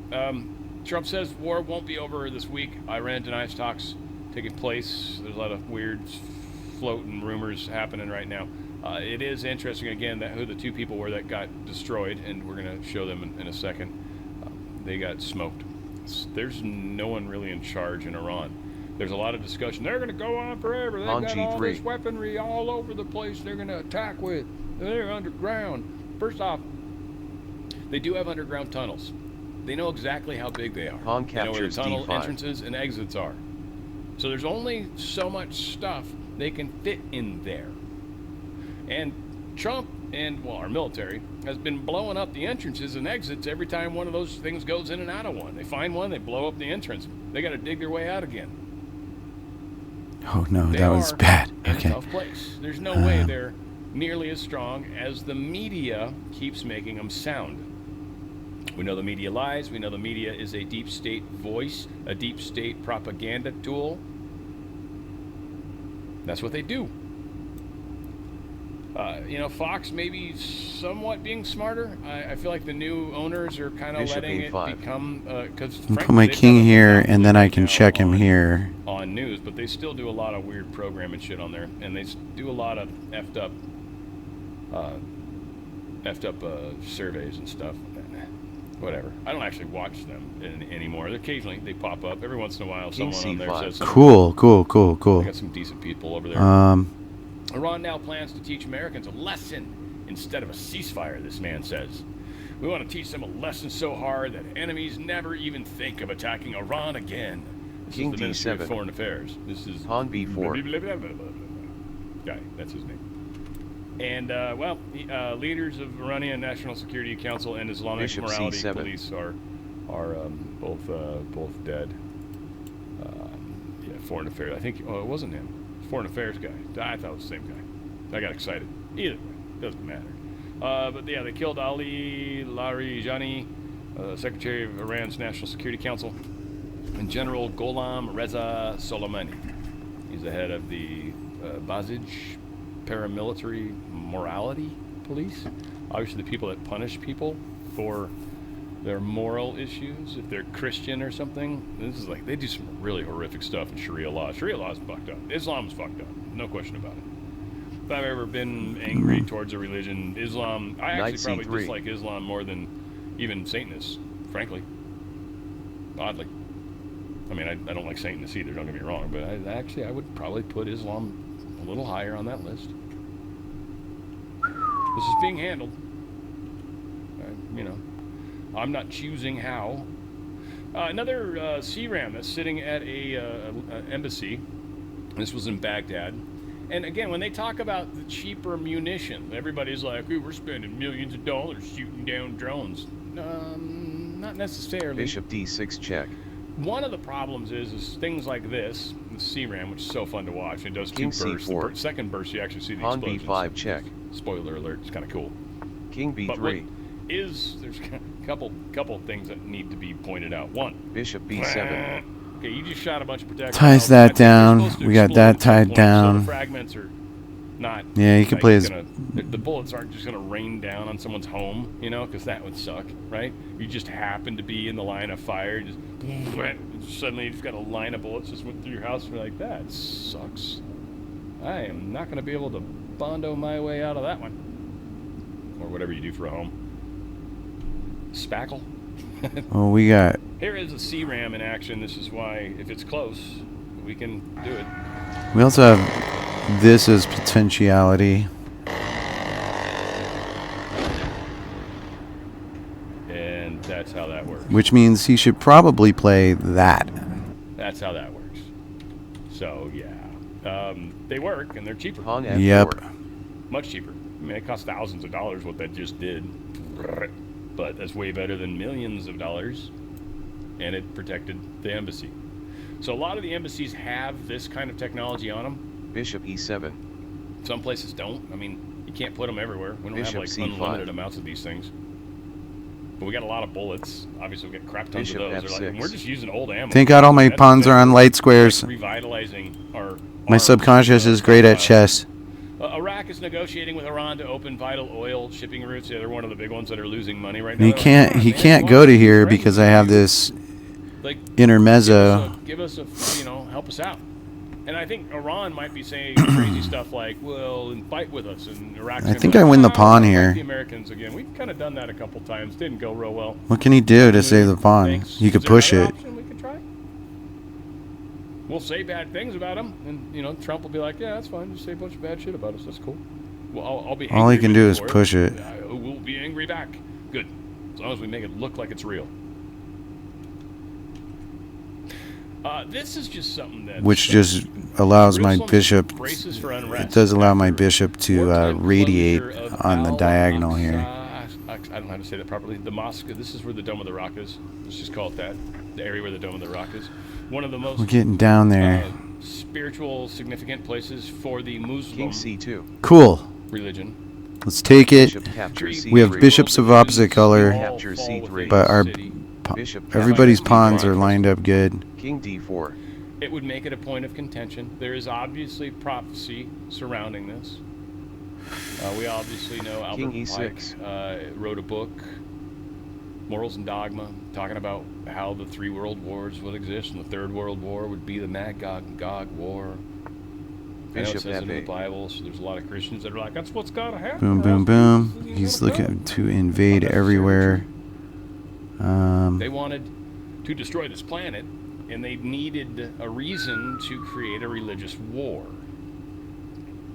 Trump says war won't be over this week. Iran denies talks taking place. There's a lot of weird floating rumors happening right now. It is interesting again that who the 2 people were that got destroyed, and we're going to show them in a second. They got smoked. There's no one really in charge in Iran. There's a lot of discussion. They're going to go on forever. They've On got all G3. this weaponry all over the place. They're going to attack with. They're underground. First off, they do have underground tunnels. They know exactly how big they are. Han They know where the captures tunnel D5. entrances and exits are. So there's only so much stuff they can fit in there. And Trump and, well, our military has been blowing up the entrances and exits every time one of those things goes in and out of one. They find one, they blow up the entrance. They got to dig their way out again. Oh no, They that was are bad. in Okay. a tough place. There's no way they're nearly as strong as the media keeps making them sound. We know the media lies. We know the media is a deep state voice, a deep state propaganda tool. That's what they do. Fox maybe somewhat being smarter. I feel like the new owners are kind of Bishop letting it A5. become because I'll put my king here, and then I can check him here. on news, but they still do a lot of weird programming shit on there, and they do a lot of effed up surveys and stuff. Whatever. I don't actually watch them anymore. Occasionally they pop up. Every once in a while, King someone on there C5. says something. Cool. They got some decent people over there. Iran now plans to teach Americans a lesson instead of a ceasefire, this man says. We want to teach them a lesson so hard that enemies never even think of attacking Iran again. This King is the Ministry of D7. Foreign Affairs. This is Han B4. guy. That's his name. And, leaders of Iranian National Security Council and Islamic Bishop Morality C7. Police are both dead. Foreign Affairs. I think, it wasn't him. Foreign Affairs guy. I thought it was the same guy. I got excited. Either way, doesn't matter. They killed Ali Larijani, Secretary of Iran's National Security Council. and General Gholam Reza Soleimani. He's the head of the Basij paramilitary morality police. Obviously the people that punish people for their moral issues, if they're Christian or something. This is like, they do some really horrific stuff in Sharia law. Sharia law is fucked up. Islam's fucked up. No question about it. If I've ever been angry towards a religion, Islam, I actually probably dislike Islam more than even Satanists, frankly. Oddly. I mean, I don't like Satanists either, don't get me wrong, but I would probably put Islam a little higher on that list. This is being handled. You know, I'm not choosing how. Another CRAM that's sitting at a embassy. This was in Baghdad. And again, when they talk about the cheaper munition, everybody's like, "Ooh, we're spending millions of dollars shooting down drones." Not necessarily. Bishop D6 check. One of the problems is things like this, the CRAM, which is so fun to watch. It does King two bursts. C4. The second burst, you actually see the Pawn explosions. B5 check. Spoiler alert, it's kind of cool. King But B3. there's a couple things that need to be pointed out. One. Bishop B7. Okay, you just shot a bunch of projectiles. Ties that down. We got that tied So down. the fragments are not. Yeah, you can like play as. the bullets aren't just gonna rain down on someone's home, you know, because that would suck, right? You just happen to be in the line of fire, just suddenly you just got a line of bullets just went through your house, and you're like, that sucks. I am not gonna be able to bondo my way out of that one, or whatever you do for a home. Spackle. Well, we got. Here is a CRAM in action. This is why, if it's close, we can do it. We also have this as potentiality. And that's how that works. Which means he should probably play that. That's how that works. So, yeah. They work, and they're cheaper. Yep. Much cheaper. I mean, it cost thousands of dollars what that just did. But that's way better than millions of dollars. And it protected the embassy. So a lot of the embassies have this kind of technology on them. Bishop E7. Some places don't. I mean, you can't put them everywhere. We don't Bishop have like C5. unlimited amounts of these things. But we got a lot of bullets. Obviously, we got crap tons Bishop of those. They're like, F6. we're just using old ammo. Thank God all my That's pawns are on light squares. like revitalizing our My subconscious is great at chess. Iraq is negotiating with Iran to open vital oil shipping routes. Yeah, they're one of the big ones that are losing money right now. He can't. He can't go to here because I have this Like, intermezzo. give us a, help us out. And I think Iran might be saying crazy stuff like, well, and fight with us. And Iraq's I think I win the pawn here. The Americans again. We've kind of done that a couple times. Didn't go real well. What can he do to save the pawn? You could push it. We could try. We'll say bad things about him, and Trump will be like, yeah, that's fine. Just say a bunch of bad shit about us. That's cool. Well, I'll be. All he angry can do is for push it. We'll be angry back. Good, as long as we make it look like it's real. This is just something that. Which just allows my bishop. Braces for It unrest. does allow my bishop to radiate on the diagonal here. I don't know how to say that properly. The mosque. This is where the Dome of the Rock is. Let's just call it that. The area where the Dome of the Rock is. One of the most. We're getting down there. Spiritual significant places for the Muslim. King C2. Cool. Religion. Let's take it. Bishop captures We have C3. bishops of opposite color, Capture C3. but our Bishop everybody's F5. pawns are lined up good. King D4. It would make it a point of contention. There is obviously prophecy surrounding this. We obviously know Albert King E6. Pike wrote a book, Morals and Dogma, talking about how the 3 world wars would exist, and the 3rd world war would be the Magog and Gog war. I know it Bishop says it in the F8. Bible, so there's a lot of Christians that are like, that's what's got to happen. Boom, boom, boom. He's looking to invade everywhere. They wanted to destroy this planet, and they needed a reason to create a religious war.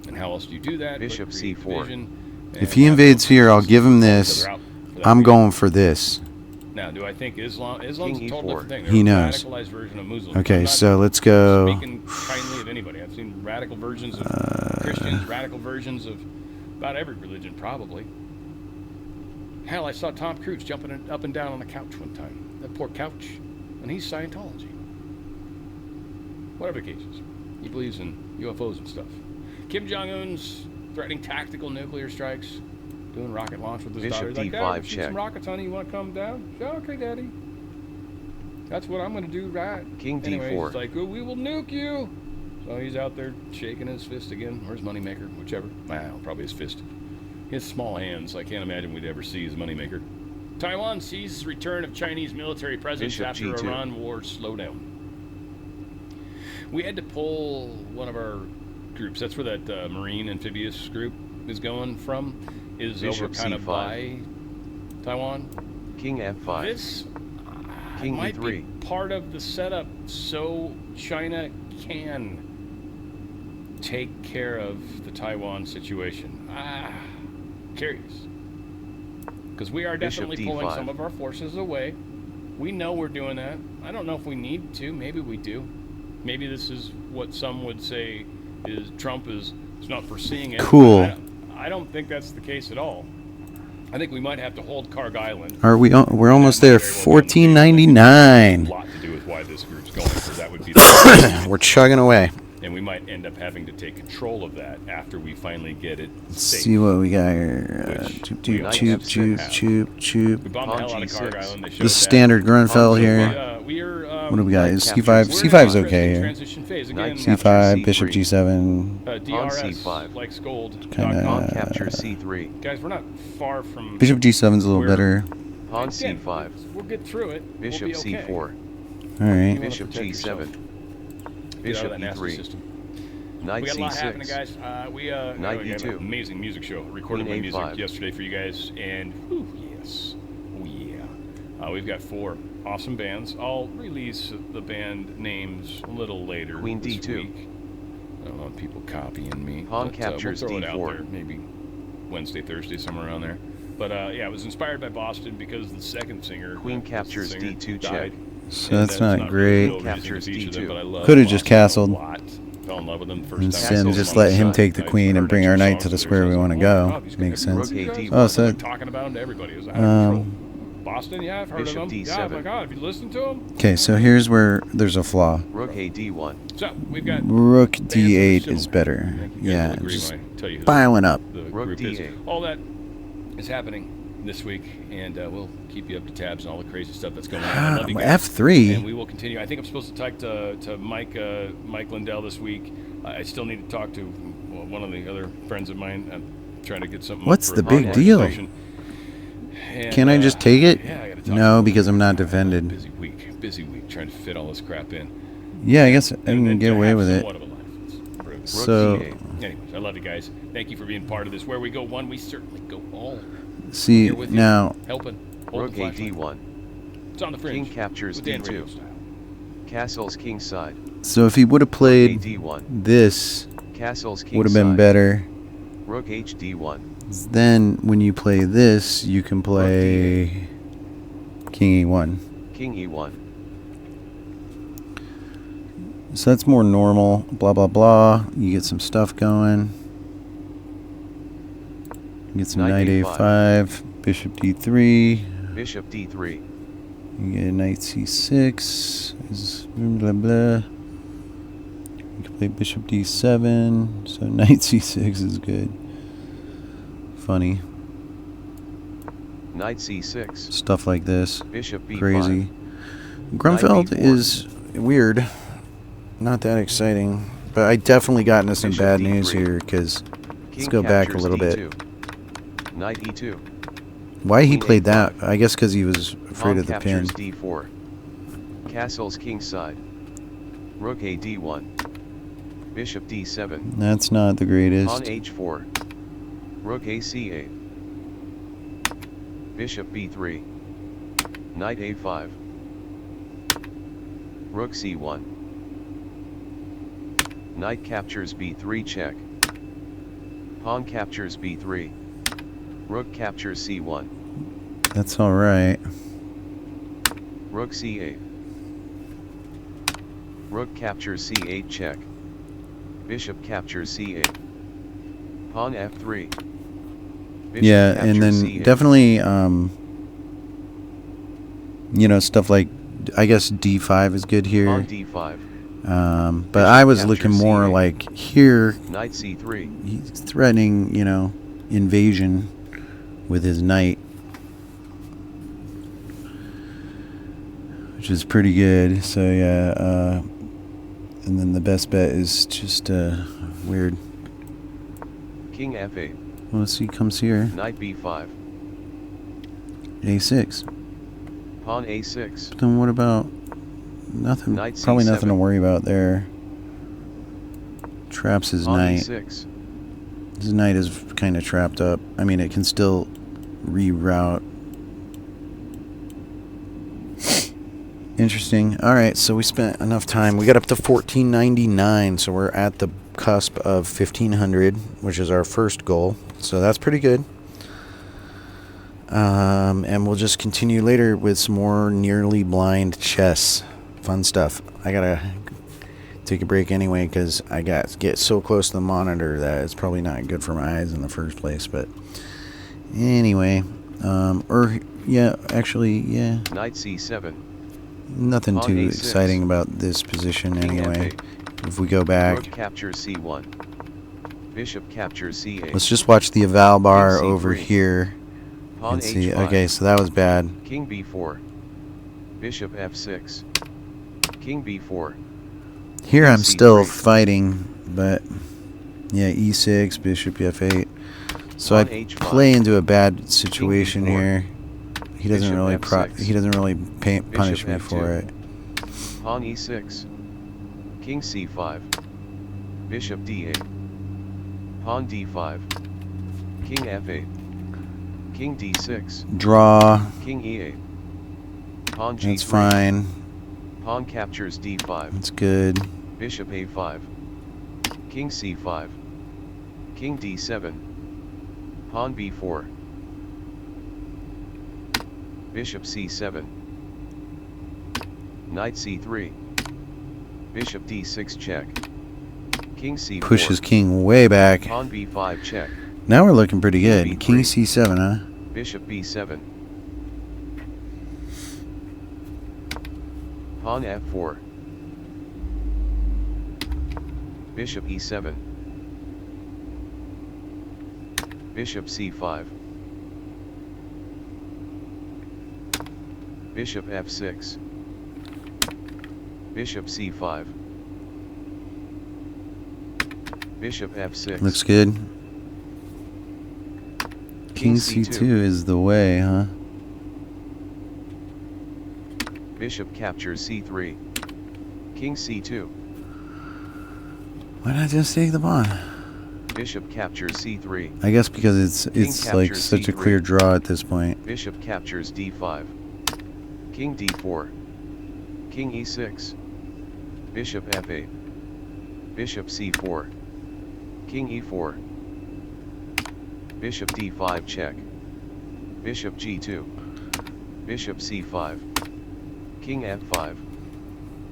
And how else do you do that? Bishop But create C4. division If and he have invades those here, I'll give him that this. are out for that I'm reason. going for this. Now, do I think Islam's a total King E4. different thing? They're He a knows. radicalized version of Muslims. Okay, I'm not so let's go. Speaking kindly of anybody, I've seen radical versions of Christians, radical versions of about every religion, probably. Hell, I saw Tom Cruise jumping up and down on the couch one time. That poor couch, and he's Scientology. Whatever the case is, he believes in UFOs and stuff. Kim Jong-un's threatening tactical nuclear strikes, doing rocket launch with his Bishop daughter. He's like, D5 "Dad, shoot check. some rockets, honey. You want to come down?" Yeah, okay, Daddy. That's what I'm going to do, right? King Anyways, D4. It's like, oh, we will nuke you. So he's out there shaking his fist again, or his moneymaker, whichever. Well, probably his fist. He has small hands, so I can't imagine we'd ever see his moneymaker. Taiwan sees return of Chinese military presence Bishop after G2. Iran war slowdown. We had to pull one of our groups. That's where that Marine amphibious group is going from. Is Bishop over kind of C5. by Taiwan. King F5. This King might E3. be part of the setup so China can take care of the Taiwan situation. Curious. Because we are Bishop definitely pulling D5. some of our forces away. We know we're doing that. I don't know if we need to. Maybe we do. Maybe this is what some would say is Trump is not foreseeing it. Cool. I don't think that's the case at all. I think we might have to hold Karg Island. Are we? We're almost there. A $14.99. lot to do with why this group's going, because that would be We're chugging away. and we might end up having to take control of that after we finally get it Let's safe. see what we got here. We Choop, choop, choop, choop. We bombed the hell out of Karg Island. They showed The standard Grunfeld here. What do we got? Is C5? C5's okay here. Transition phase. Again, C5, Bishop G7. DRS, like Scold. Kinda, Capture C3. Guys, we're not far from... Bishop G7's a little better. Pawn Again, C5. We'll get through it. Bishop We'll be okay. C4. Alright. Bishop G7. Bishop E3. Knight We got a lot happening, C6. guys. We Knight had an E2. amazing music show. Recorded my Queen music A5. yesterday for you guys, and whew, yes, oh yeah. We've got 4 awesome bands. I'll release the band names a little later. Queen this D2. week. I don't want people copying me. Pawn but, captures we'll throw it out D4. there, maybe Wednesday, Thursday, somewhere around there. But yeah, it was inspired by Boston because the second singer, Queen the captures singer, D2 died. check. So And that's not really great. no reason to Captures feature them, D2. but I love Could have just Boston castled. a lot. Fell in love with them the first And time. then just let him take the queen and bring our knight to the square we want to go. Makes sense. Oh, so talking about them to everybody. It was out of control. Boston, yeah, I've heard Bishop of them. D7. Yeah, oh my God, have you listened to them? okay, so here's where there's a flaw. Rook A D1. So we've got Rook bands D8 that are is similar. better. I think you guys Yeah, will agree just when I tell you who piling up. the Rook group is. D8. All that is happening this week, and we'll keep you up to tabs on all the crazy stuff that's going on. I love you guys. F3. And we will continue. I think I'm supposed to talk to Mike Lindell this week. I still need to talk to one of the other friends of mine. I'm trying to get something. What's for the a big podcast deal? station. And, Can I just take it? Yeah, I gotta talk No, to because I'm not defended. busy week trying to fit all this crap in. Yeah, I guess I And can then get to away have with it. somewhat of a life. It's brilliant. So, Anyways, I love you guys. Thank you for being part of this. Where we go one, we certainly go all. see, Here with you, now, helping. Hold Rook the A flashlight. D1. It's on the fringe. King captures with Dan Radio D2. style. Castle's king side. so if he would have played D1. this, Castle's king would have been side. better. Rook H D1. Then, when you play this, you can play King E1. King E1. So that's more normal. Blah, blah, blah. You get some stuff going. You get some Knight Knight A5. Bishop D3. Bishop D3. You get Knight C6. Is blah, blah. You can play Bishop D7. So Knight C6 is good. Funny. Knight C6. Stuff like this. Bishop B5. Crazy. Grunfeld B4. is weird. Not that exciting. But I definitely got into some Bishop bad D3. news here because let's King go back a captures little bit. D2. Knight E2. Why he Queen played A5. that? I guess because he was afraid Pawn of the pin. captures D4. Castle's king side. Rook A D1. Bishop D7. That's not the greatest. Pawn H4. Rook A C8. Bishop B3. Knight A5. Rook C1. Knight captures B3 check. Pawn captures B3. Rook captures C1. That's all right. Rook C8. Rook captures C8 check. Bishop captures C8. Pawn F3. Bishop Yeah, and then captures C8. definitely, you know, stuff like, I guess D5 is good Pawn here. D5. But I was captures looking more C8. like here. Knight C3. He's threatening, you know, invasion with his knight. Which which is pretty good. So yeah, and then the best bet is just weird. King F8. Well, let's see, comes here. Knight B5. A6. Pawn A6. Then what about nothing? Knight Probably C7. nothing to worry about there. Traps his Pawn knight. E6. His knight is kind of trapped up. I mean, it can still reroute. Interesting. All right, so we spent enough time. We got up to 1499, so we're at the cusp of 1500, which is our first goal. So that's pretty good. And we'll just continue later with some more nearly blind chess. Fun stuff. I gotta take a break anyway because I get so close to the monitor that it's probably not good for my eyes in the first place. But anyway, yeah, actually, yeah. Knight C7. Nothing Pawn too A6. exciting about this position King anyway. F8. If we go back, Rook captures C1. Bishop captures C8. let's just watch the eval bar King over C3. here Pawn and see. H5. Okay, so that was bad. King B4. Bishop F6. King B4. Here King I'm still C3. fighting, but yeah, E6, Bishop F8. So I Pawn H5. play into a bad situation King B4. here. He doesn't Bishop really F6. he doesn't really punish me F2. for it. Pawn E6. King C5. Bishop D8. Pawn D5. King F8. King D6. Draw. King E8. Pawn G3. That's fine. Pawn captures D5. That's good. Bishop A5. King C5. King D7. Pawn B4. Bishop C7. Knight C3. Bishop D6 check. King C4. Pushes king way back. Pawn B5 check. Now we're looking pretty good. B3. King C7, huh? Bishop B7. Pawn F4. Bishop E7. Bishop C5. Bishop F6. Bishop C5. Bishop F6. Looks good. King C2. C2 is the way, huh? Bishop captures C3. King C2. Why not just take the pawn? Bishop captures C3. I guess because it's like captures such a C3. clear draw at this point. Bishop captures D5. King D4. King E6. Bishop F8. Bishop C4. King E4. Bishop D5 check. Bishop G2. Bishop C5. King F5.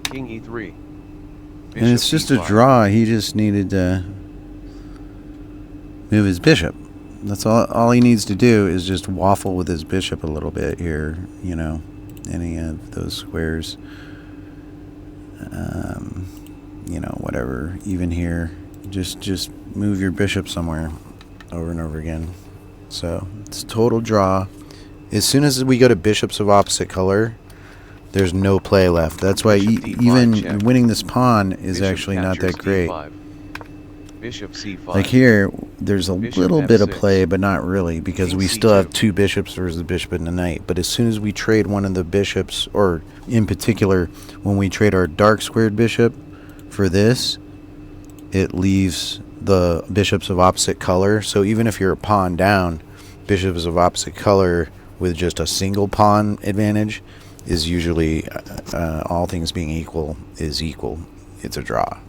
King E3. And it's just a draw. He just needed to move his bishop. That's all he needs to do is just waffle with his bishop a little bit here, you know, any of those squares. You know, whatever, even here, just move your bishop somewhere over and over again. So it's total draw. As soon as we go to bishops of opposite color, there's no play left. That's why even winning this pawn is Bishop actually not that captures great. D5. Bishop C5. Like here, there's a Bishop little bit of F6. play, but not really, because King we still have C2. two bishops versus the bishop and the knight. But as soon as we trade one of the bishops, or in particular, when we trade our dark squared bishop for this, it leaves the bishops of opposite color. So even if you're a pawn down, bishops of opposite color with just a single pawn advantage is usually, all things being equal, is equal. It's a draw.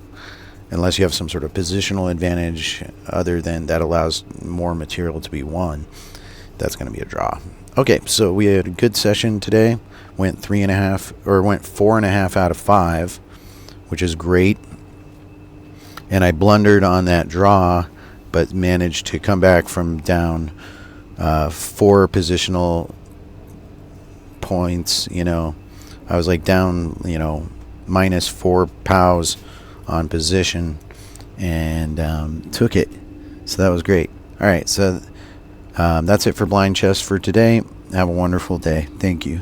Unless you have some sort of positional advantage other than that allows more material to be won, that's going to be a draw. Okay, so we had a good session today. Went 4.5 out of 5, which is great. And I blundered on that draw, but managed to come back from down 4 positional points. You know, I was like down, you know, minus 4 pows on position, and took it. So that was great. All right, so that's it for Blind Chess for today. Have a wonderful day. Thank you.